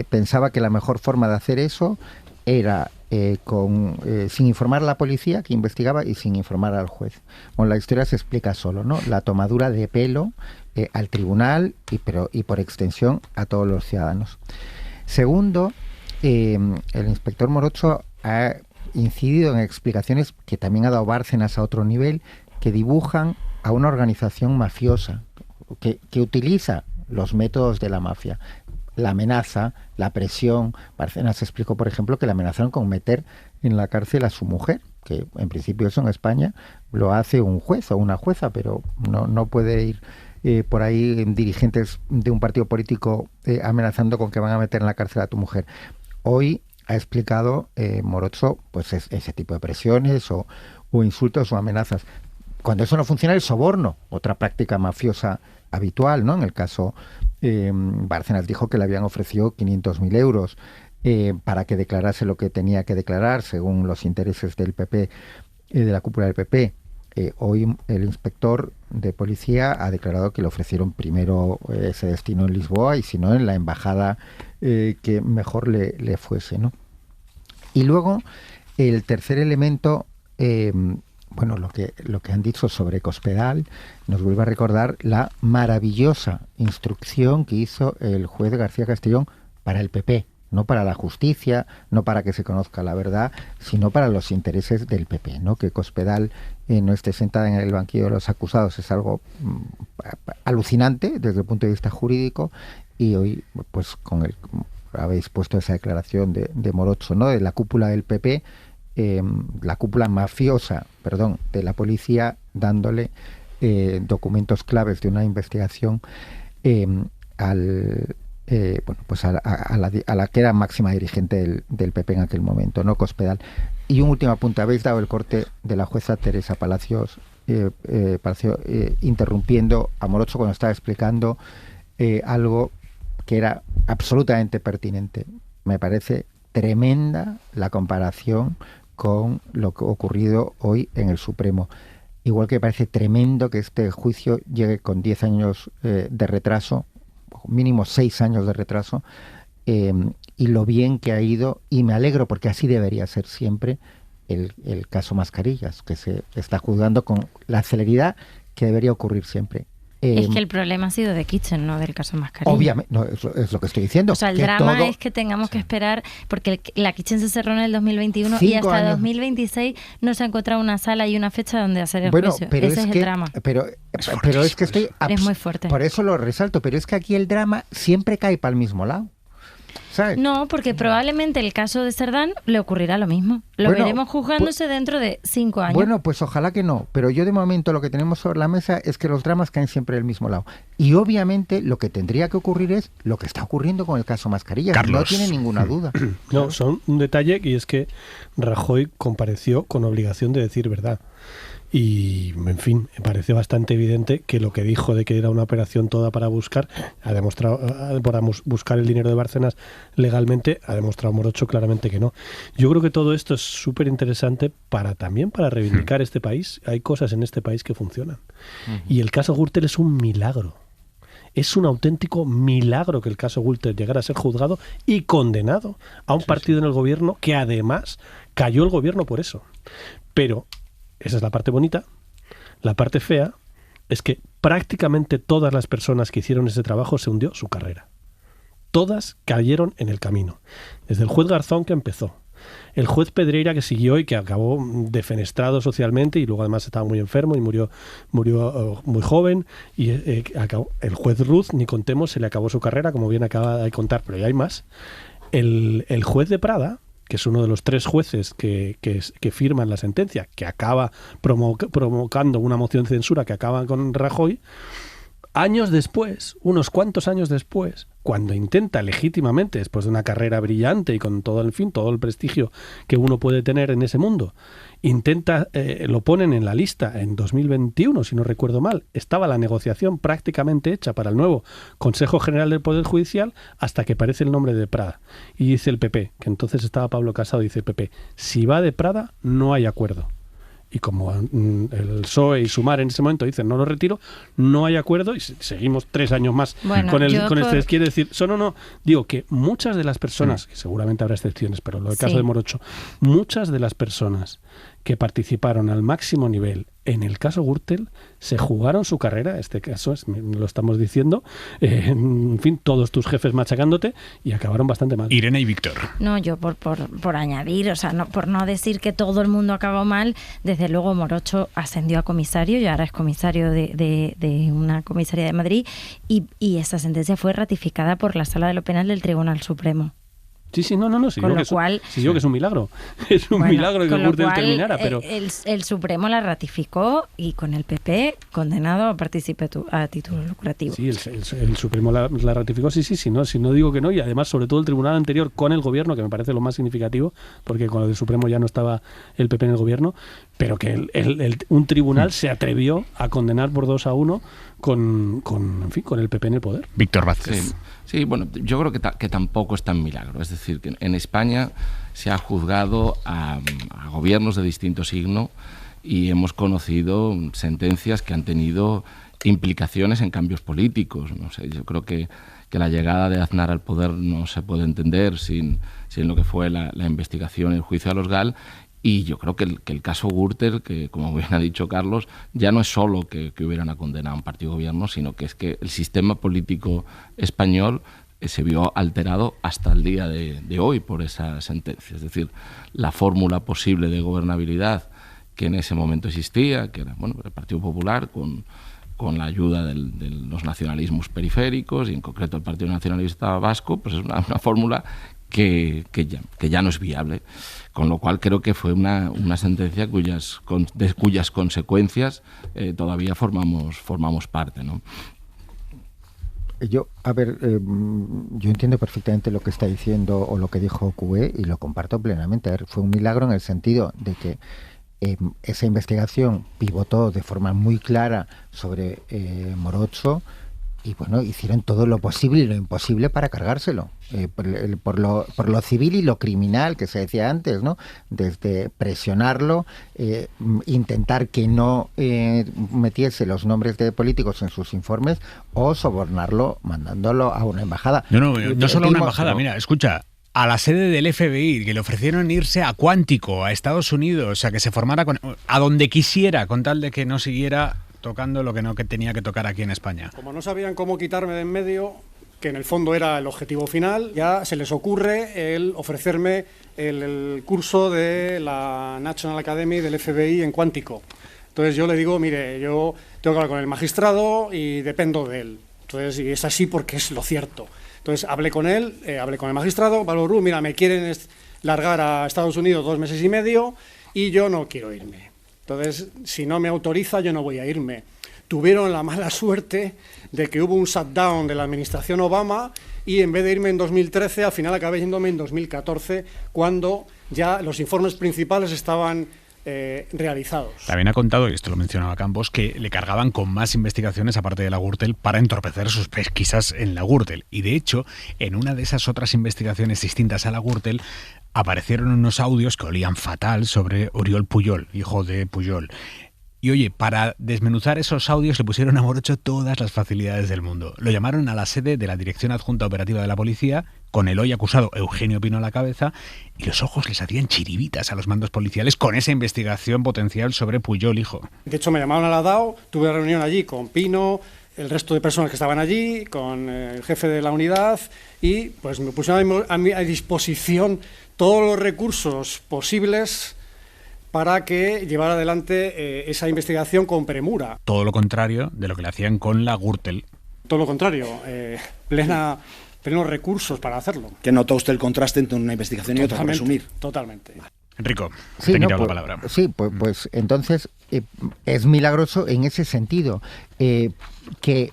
pensaba que la mejor forma de hacer eso era sin informar a la policía que investigaba y sin informar al juez. Bueno, la historia se explica solo, ¿no? La tomadura de pelo al tribunal y por extensión a todos los ciudadanos. Segundo, el inspector Morocho ha incidido en explicaciones que también ha dado Bárcenas a otro nivel, que dibujan a una organización mafiosa que utiliza los métodos de la mafia. La amenaza, la presión. Bárcenas explicó, por ejemplo, que le amenazaron con meter en la cárcel a su mujer, que en principio eso en España lo hace un juez o una jueza, pero no puede ir por ahí dirigentes de un partido político amenazando con que van a meter en la cárcel a tu mujer. Hoy ha explicado Morocho pues ese tipo de presiones o insultos o amenazas. Cuando eso no funciona, el soborno, otra práctica mafiosa habitual, ¿no? En el caso, Bárcenas dijo que le habían ofrecido 500.000 euros para que declarase lo que tenía que declarar según los intereses del PP, de la cúpula del PP. Hoy el inspector de policía ha declarado que le ofrecieron primero ese destino en Lisboa y si no en la embajada que mejor le fuese, ¿no? Y luego el tercer elemento, bueno, lo que han dicho sobre Cospedal nos vuelve a recordar la maravillosa instrucción que hizo el juez García Castellón para el PP, no para la justicia, no para que se conozca la verdad, sino para los intereses del PP, ¿no? Que Cospedal no esté sentada en el banquillo de los acusados es algo alucinante desde el punto de vista jurídico, y hoy pues habéis puesto esa declaración de Morocho, ¿no? De la cúpula del PP, la cúpula mafiosa, de la policía, dándole documentos claves de una investigación a la que era máxima dirigente del PP en aquel momento, ¿no? Cospedal. Y un último apunte, habéis dado el corte de la jueza Teresa Palacios, interrumpiendo a Morocho cuando estaba explicando algo que era absolutamente pertinente. Me parece tremenda la comparación con lo que ha ocurrido hoy en el Supremo. Igual que me parece tremendo que este juicio llegue con 10 años de retraso, mínimo 6 años de retraso, y lo bien que ha ido, y me alegro porque así debería ser siempre el caso Mascarillas, que se está juzgando con la celeridad que debería ocurrir siempre. Es que el problema ha sido de Kitchen, no del caso Mascarillas. Obviamente, no, es lo que estoy diciendo. O sea, el drama es que tengamos que esperar, porque la Kitchen se cerró en el 2021 y hasta años. 2026 no se ha encontrado una sala y una fecha donde hacer el juicio. Pero ese es el drama. Pero es que estoy... Es muy fuerte. Por eso lo resalto, pero es que aquí el drama siempre cae para el mismo lado. ¿Sabes? No, porque probablemente el caso de Cerdán le ocurrirá lo mismo. Lo veremos juzgándose dentro de 5 años. Bueno, pues ojalá que no. Pero yo de momento lo que tenemos sobre la mesa es que los dramas caen siempre del mismo lado. Y obviamente lo que tendría que ocurrir es lo que está ocurriendo con el caso Mascarillas. Carlos. No tiene ninguna duda. No, son un detalle, y es que Rajoy compareció con obligación de decir verdad. Y, en fin, me parece bastante evidente que lo que dijo de que era una operación toda para buscar, para buscar el dinero de Bárcenas legalmente, ha demostrado Morocho claramente que no. Yo creo que todo esto es súper interesante también para reivindicar este país. Hay cosas en este país que funcionan. Y el caso Gürtel es un milagro. Es un auténtico milagro que el caso Gürtel llegara a ser juzgado y condenado a un partido en el gobierno que además cayó el gobierno por eso. Pero esa es la parte bonita. La parte fea es que prácticamente todas las personas que hicieron ese trabajo se hundió su carrera. Todas cayeron en el camino. Desde el juez Garzón, que empezó, el juez Pedreira, que siguió y que acabó defenestrado socialmente y luego además estaba muy enfermo y murió muy joven, y el juez Ruz, ni contemos, se le acabó su carrera, como bien acaba de contar, pero ya hay más. El juez de Prada, que es uno de los 3 jueces que firman la sentencia, que acaba provocando una moción de censura que acaba con Rajoy, años después, unos cuantos años después, cuando intenta legítimamente, después de una carrera brillante y con todo el prestigio que uno puede tener en ese mundo, lo ponen en la lista en 2021, si no recuerdo mal. Estaba la negociación prácticamente hecha para el nuevo Consejo General del Poder Judicial hasta que aparece el nombre de Prada. Y dice el PP, que entonces estaba Pablo Casado, dice el PP, si va de Prada no hay acuerdo. y como el PSOE y Sumar en ese momento dicen no lo retiro, no hay acuerdo y seguimos 3 años más con este. Quiere decir, digo que muchas de las personas, que seguramente habrá excepciones, pero en el caso de Morocho, muchas de las personas que participaron al máximo nivel en el caso Gürtel se jugaron su carrera, este caso lo estamos diciendo, en fin, todos tus jefes machacándote y acabaron bastante mal. Irene y Víctor. No, yo por añadir, o sea, por no decir que todo el mundo acabó mal, desde luego Morocho ascendió a comisario y ahora es comisario de una comisaría de Madrid y esa sentencia fue ratificada por la Sala de lo Penal del Tribunal Supremo. Sí, no, sí, digo que es un milagro. Es un milagro que Gürtel terminara, pero el Supremo la ratificó y con el PP condenado a partícipe a título lucrativo. Sí, el Supremo la ratificó, si no digo que no, y además sobre todo el tribunal anterior con el gobierno, que me parece lo más significativo, porque con el Supremo ya no estaba el PP en el gobierno, pero que un tribunal se atrevió a condenar por 2-1 con el PP en el poder. Víctor Vázquez. Sí, bueno, yo creo que tampoco es tan milagro. Es decir, que en España se ha juzgado a gobiernos de distinto signo y hemos conocido sentencias que han tenido implicaciones en cambios políticos. No sé, yo creo que la llegada de Aznar al poder no se puede entender sin lo que fue la investigación y el juicio a los GAL. Y yo creo que el caso Gürtel, que como bien ha dicho Carlos, ya no es solo que hubieran condenado a un partido gobierno, sino que es que el sistema político español se vio alterado hasta el día de hoy por esa sentencia. Es decir, la fórmula posible de gobernabilidad que en ese momento existía, que era el Partido Popular, con la ayuda de los nacionalismos periféricos y en concreto el Partido Nacionalista Vasco, pues es una fórmula que ya no es viable, con lo cual creo que fue una sentencia de cuyas consecuencias todavía formamos parte, ¿no? Yo entiendo perfectamente lo que está diciendo o lo que dijo Cué y lo comparto plenamente. Fue un milagro en el sentido de que esa investigación pivotó de forma muy clara sobre Morocho. Y bueno, hicieron todo lo posible y lo imposible para cargárselo, por lo civil y lo criminal que se decía antes, ¿no? Desde presionarlo, intentar que no metiese los nombres de políticos en sus informes o sobornarlo mandándolo a una embajada. No solo a una embajada, mira, escucha. A la sede del FBI, que le ofrecieron irse a Cuántico, a Estados Unidos, a que se formara a donde quisiera, con tal de que no siguiera tocando lo que tenía que tocar aquí en España. Como no sabían cómo quitarme de en medio, que en el fondo era el objetivo final, ya se les ocurre el ofrecerme el curso de la National Academy del FBI en Cuántico. Entonces yo le digo, mire, yo tengo que hablar con el magistrado y dependo de él. Entonces, y es así porque es lo cierto. Entonces hablé con él, hablé con el magistrado, Valorú, mira, me quieren largar a Estados Unidos 2 meses y medio y yo no quiero irme. Entonces, si no me autoriza, yo no voy a irme. Tuvieron la mala suerte de que hubo un shutdown de la administración Obama y en vez de irme en 2013, al final acabé yéndome en 2014, cuando ya los informes principales estaban realizados. También ha contado, y esto lo mencionaba Campos, que le cargaban con más investigaciones aparte de la Gürtel para entorpecer sus pesquisas en la Gürtel. Y de hecho, en una de esas otras investigaciones distintas a la Gürtel, aparecieron unos audios que olían fatal sobre Oriol Pujol, hijo de Pujol. Y oye, para desmenuzar esos audios le pusieron a Morocho todas las facilidades del mundo. Lo llamaron a la sede de la Dirección Adjunta Operativa de la Policía, con el hoy acusado Eugenio Pino a la cabeza, y los ojos les hacían chiribitas a los mandos policiales con esa investigación potencial sobre Pujol, hijo. De hecho, me llamaron a la DAO, tuve reunión allí con Pino, el resto de personas que estaban allí, con el jefe de la unidad, y pues me pusieron a disposición todos los recursos posibles para que llevara adelante esa investigación con premura. Todo lo contrario de lo que le hacían con la Gürtel. Todo lo contrario, plenos recursos para hacerlo. ¿Que notó usted el contraste entre una investigación y otra, para resumir? Totalmente. Enrico, sí, te quitaba la palabra. Sí, pues entonces es milagroso en ese sentido que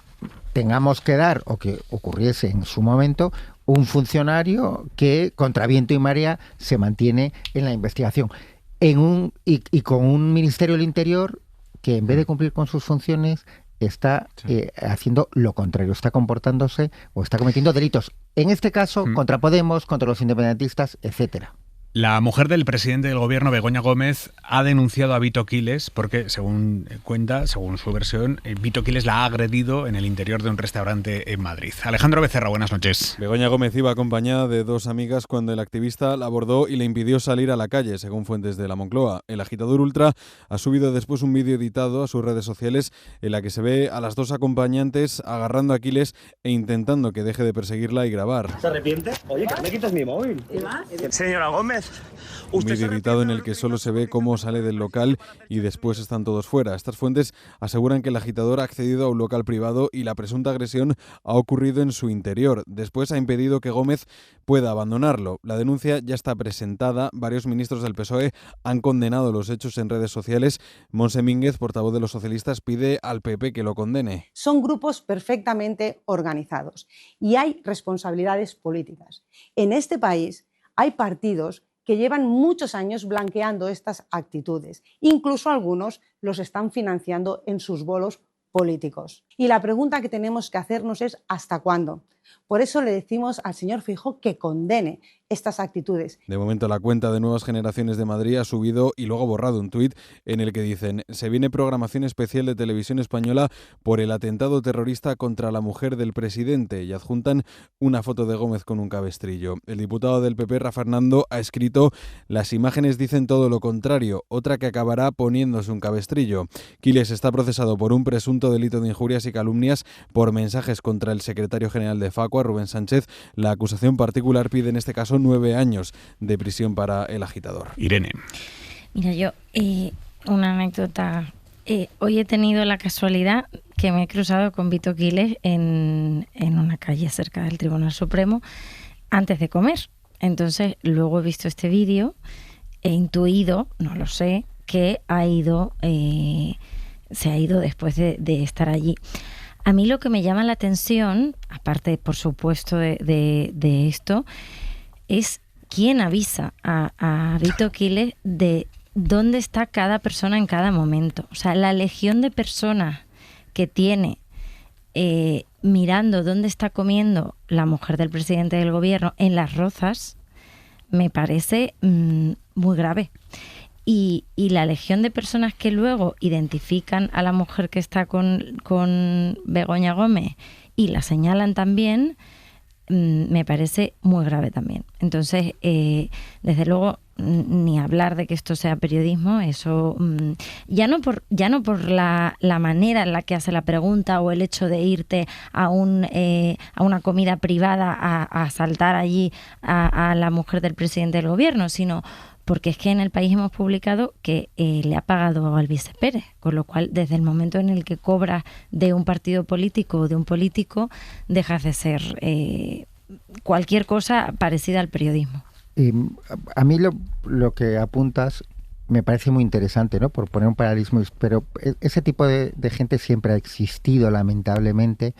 tengamos que dar, o que ocurriese en su momento, un funcionario que contra viento y marea se mantiene en la investigación. Y con un Ministerio del Interior que en vez de cumplir con sus funciones está haciendo lo contrario, está comportándose o está cometiendo delitos. En este caso, contra Podemos, contra los independentistas, etcétera. La mujer del presidente del gobierno, Begoña Gómez, ha denunciado a Vito Quiles porque, según su versión, Vito Quiles la ha agredido en el interior de un restaurante en Madrid. Alejandro Becerra, buenas noches. Begoña Gómez iba acompañada de dos amigas cuando el activista la abordó y le impidió salir a la calle, según fuentes de la Moncloa. El agitador ultra ha subido después un vídeo editado a sus redes sociales en la que se ve a las dos acompañantes agarrando a Quiles e intentando que deje de perseguirla y grabar. ¿Se arrepiente? Oye, que me quitas mi móvil. Señora Gómez. Un vídeo editado en el que solo se ve cómo sale del local y después están todos fuera. Estas fuentes aseguran que el agitador ha accedido a un local privado y la presunta agresión ha ocurrido en su interior. Después ha impedido que Gómez pueda abandonarlo. La denuncia ya está presentada. Varios ministros del PSOE han condenado los hechos en redes sociales. Montse Mínguez, portavoz de los socialistas, pide al PP que lo condene. Son grupos perfectamente organizados y hay responsabilidades políticas. En este país hay partidos que llevan muchos años blanqueando estas actitudes. Incluso algunos los están financiando en sus bolos políticos. Y la pregunta que tenemos que hacernos es ¿hasta cuándo? Por eso le decimos al señor Feijóo que condene estas actitudes. De momento la cuenta de Nuevas Generaciones de Madrid ha subido y luego borrado un tuit en el que dicen: se viene programación especial de Televisión Española por el atentado terrorista contra la mujer del presidente, y adjuntan una foto de Gómez con un cabestrillo. El diputado del PP, Rafa Fernando, ha escrito: las imágenes dicen todo lo contrario, otra que acabará poniéndose un cabestrillo. Quiles está procesado por un presunto delito de injurias y calumnias por mensajes contra el secretario general de Facua, Rubén Sánchez. La acusación particular pide en este caso 9 años de prisión para el agitador. Irene. Mira, yo, una anécdota. Hoy he tenido la casualidad que me he cruzado con Vito Quiles en una calle cerca del Tribunal Supremo antes de comer. Entonces, luego he visto este vídeo, he intuido, no lo sé, que se ha ido después de estar allí. A mí lo que me llama la atención, aparte, por supuesto, de esto, es quién avisa a Vito Quiles de dónde está cada persona en cada momento. O sea, la legión de personas que tiene mirando dónde está comiendo la mujer del presidente del gobierno en Las Rozas me parece muy grave. Y la legión de personas que luego identifican a la mujer que está con Begoña Gómez y la señalan también, me parece muy grave también. Entonces, desde luego, ni hablar de que esto sea periodismo, eso ya no por la manera en la que hace la pregunta o el hecho de irte a una comida privada a asaltar allí a la mujer del presidente del gobierno, sino porque es que en el país hemos publicado que le ha pagado al Albise Pérez, con lo cual desde el momento en el que cobras de un partido político o de un político, dejas de ser cualquier cosa parecida al periodismo. A mí lo que apuntas me parece muy interesante, ¿no? Por poner un paralelismo, pero ese tipo de gente siempre ha existido, lamentablemente.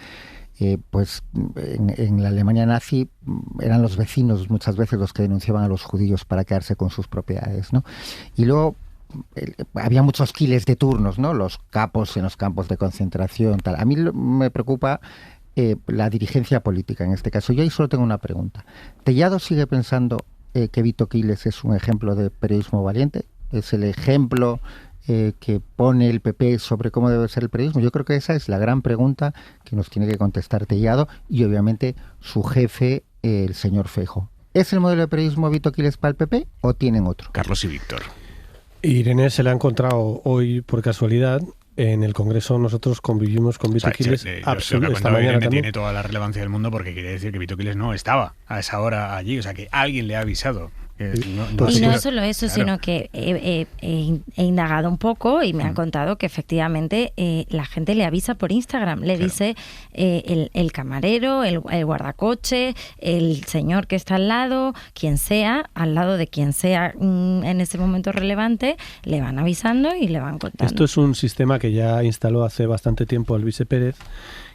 Pues en la Alemania nazi eran los vecinos muchas veces los que denunciaban a los judíos para quedarse con sus propiedades, ¿no? Y luego había muchos Quiles de turnos, ¿no? Los capos en los campos de concentración, tal. A mí me preocupa la dirigencia política en este caso. Yo ahí solo tengo una pregunta. ¿Tellado sigue pensando que Vito Quiles es un ejemplo de periodismo valiente? ¿Es el ejemplo que pone el PP sobre cómo debe ser el periodismo? Yo creo que esa es la gran pregunta que nos tiene que contestar Tellado y obviamente su jefe, el señor Feijóo. ¿Es el modelo de periodismo Vito Quiles para el PP o tienen otro? Carlos y Víctor. Irene se le ha encontrado hoy por casualidad. En el Congreso nosotros convivimos con Vito Quiles. Esta mañana tiene toda la relevancia del mundo porque quiere decir que Vito Quiles no estaba a esa hora allí, o sea que alguien le ha avisado. Y no solo eso, claro, sino que he indagado un poco y me han contado que efectivamente la gente le avisa por Instagram, le dice el camarero, el guardacoche, el señor que está al lado de quien sea en ese momento relevante, le van avisando y le van contando. Esto es un sistema que ya instaló hace bastante tiempo Albise Pérez,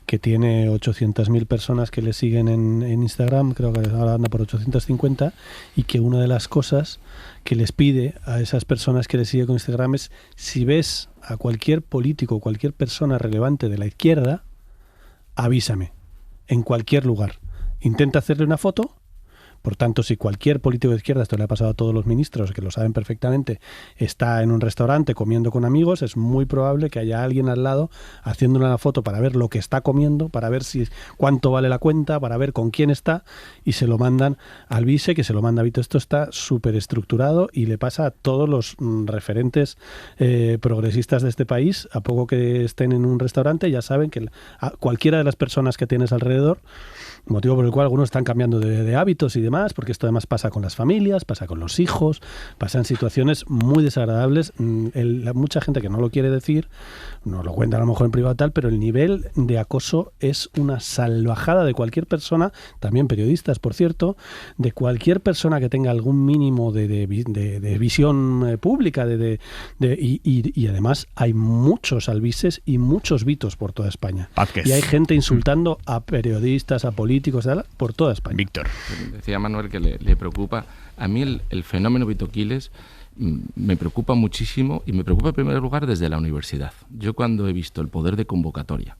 que tiene 800.000 personas que le siguen en Instagram, creo que ahora anda por 850, y que una de las cosas que les pide a esas personas que le siguen con Instagram es: si ves a cualquier político, cualquier persona relevante de la izquierda, avísame, en cualquier lugar. Intenta hacerle una foto, Por tanto, si cualquier político de izquierda, esto le ha pasado a todos los ministros, que lo saben perfectamente, está en un restaurante comiendo con amigos, es muy probable que haya alguien al lado haciéndole una foto para ver lo que está comiendo, para ver cuánto vale la cuenta, para ver con quién está, y se lo mandan al vice, que se lo manda a Vito. Esto está súper estructurado y le pasa a todos los referentes progresistas de este país. A poco que estén en un restaurante ya saben que cualquiera de las personas que tienes alrededor, motivo por el cual algunos están cambiando de hábitos y demás, porque esto además pasa con las familias, pasa con los hijos, pasa en situaciones muy desagradables. Mucha gente que no lo quiere decir, no lo cuenta a lo mejor en privado tal, pero el nivel de acoso es una salvajada de cualquier persona, también periodistas, por cierto, de cualquier persona que tenga algún mínimo de visión pública, y además hay muchos albises y muchos Vitos por toda España. Vázquez. Y hay gente insultando a periodistas, a políticos, por toda España. Víctor. Decía Manuel que le preocupa. A mí el fenómeno Vito Quiles me preocupa muchísimo, y me preocupa en primer lugar desde la universidad. Yo cuando he visto el poder de convocatoria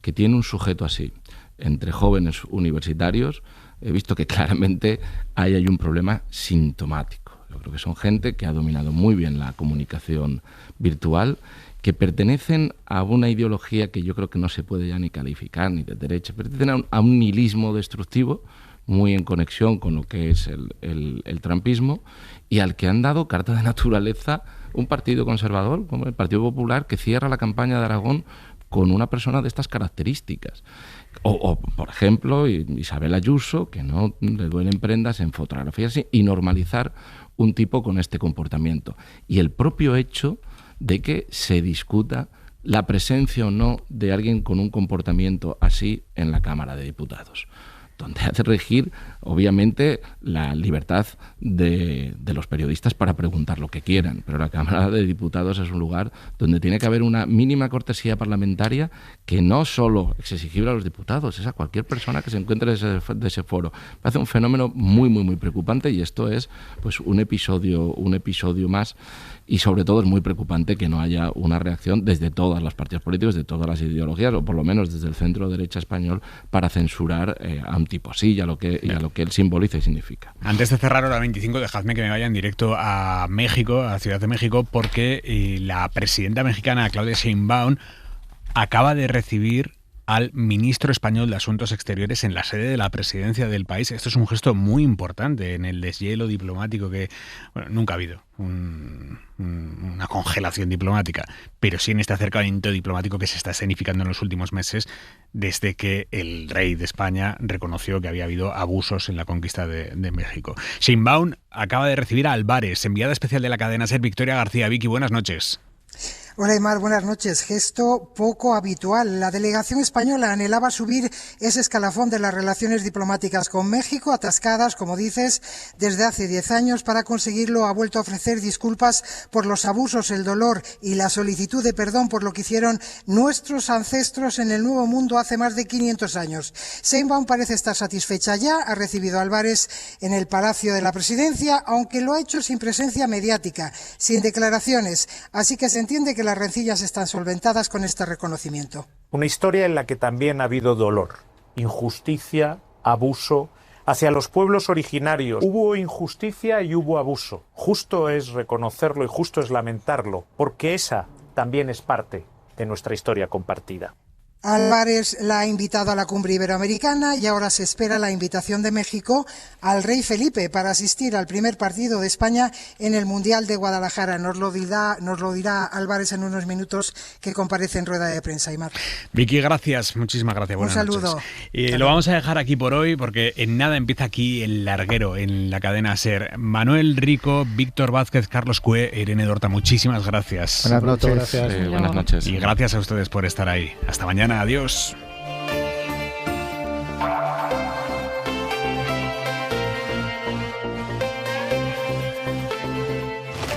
que tiene un sujeto así entre jóvenes universitarios, he visto que claramente hay un problema sintomático. Yo creo que son gente que ha dominado muy bien la comunicación virtual, que pertenecen a una ideología que yo creo que no se puede ya ni calificar ni de derecha, pertenecen a un nihilismo destructivo muy en conexión con lo que es el trumpismo, y al que han dado carta de naturaleza un partido conservador como el Partido Popular, que cierra la campaña de Aragón con una persona de estas características. O por ejemplo, Isabel Ayuso, que no le duelen prendas en fotografías, y normalizar un tipo con este comportamiento. Y el propio hecho de que se discuta la presencia o no de alguien con un comportamiento así en la Cámara de Diputados, donde hace regir, obviamente, la libertad de los periodistas para preguntar lo que quieran, pero la Cámara de Diputados es un lugar donde tiene que haber una mínima cortesía parlamentaria, que no solo es exigible a los diputados, es a cualquier persona que se encuentre de ese foro. Me parece un fenómeno muy, muy, muy preocupante, y esto es pues un episodio más, y sobre todo es muy preocupante que no haya una reacción desde todas las partidos políticos, de todas las ideologías, o por lo menos desde el centro derecha español, para censurar a un tipo así y a lo que él simboliza y significa. Antes de cerrar hora 25, dejadme que me vaya en directo a México, a Ciudad de México, porque la presidenta mexicana Claudia Sheinbaum acaba de recibir al ministro español de Asuntos Exteriores en la sede de la presidencia del país. Esto es un gesto muy importante en el deshielo diplomático que nunca ha habido una congelación diplomática, pero sí en este acercamiento diplomático que se está escenificando en los últimos meses, desde que el rey de España reconoció que había habido abusos en la conquista de México. Sheinbaum acaba de recibir a Álvarez, enviada especial de la cadena SER. Victoria García. Vicky, buenas noches. Hola, Aymar, buenas noches. Gesto poco habitual. La delegación española anhelaba subir ese escalafón de las relaciones diplomáticas con México, atascadas, como dices, desde hace 10 años. Para conseguirlo ha vuelto a ofrecer disculpas por los abusos, el dolor y la solicitud de perdón por lo que hicieron nuestros ancestros en el Nuevo Mundo hace más de 500 años. Sheinbaum parece estar satisfecha ya. Ha recibido a Álvarez en el Palacio de la Presidencia, aunque lo ha hecho sin presencia mediática, sin declaraciones. Así que se entiende que las rencillas están solventadas con este reconocimiento. Una historia en la que también ha habido dolor, injusticia, abuso. Hacia los pueblos originarios hubo injusticia y hubo abuso. Justo es reconocerlo y justo es lamentarlo, porque esa también es parte de nuestra historia compartida. Álvarez la ha invitado a la cumbre iberoamericana y ahora se espera la invitación de México al rey Felipe para asistir al primer partido de España en el Mundial de Guadalajara. Nos lo dirá Álvarez en unos minutos, que comparece en rueda de prensa. Aymar. Vicky, gracias, muchísimas gracias. Buenas Un saludo. noches. Lo vamos a dejar aquí por hoy, porque en nada empieza aquí el larguero en la cadena SER. Manuel Rico, Víctor Vázquez, Carlos Cue, Irene Dorta, muchísimas gracias. Buenas noches. Gracias. Buenas noches. Y gracias a ustedes por estar ahí. Hasta mañana. Adiós.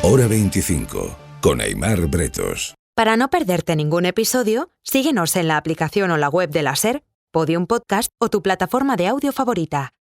Hora 25, con Aymar Bretos. Para no perderte ningún episodio, síguenos en la aplicación o la web de la SER, Podium Podcast o tu plataforma de audio favorita.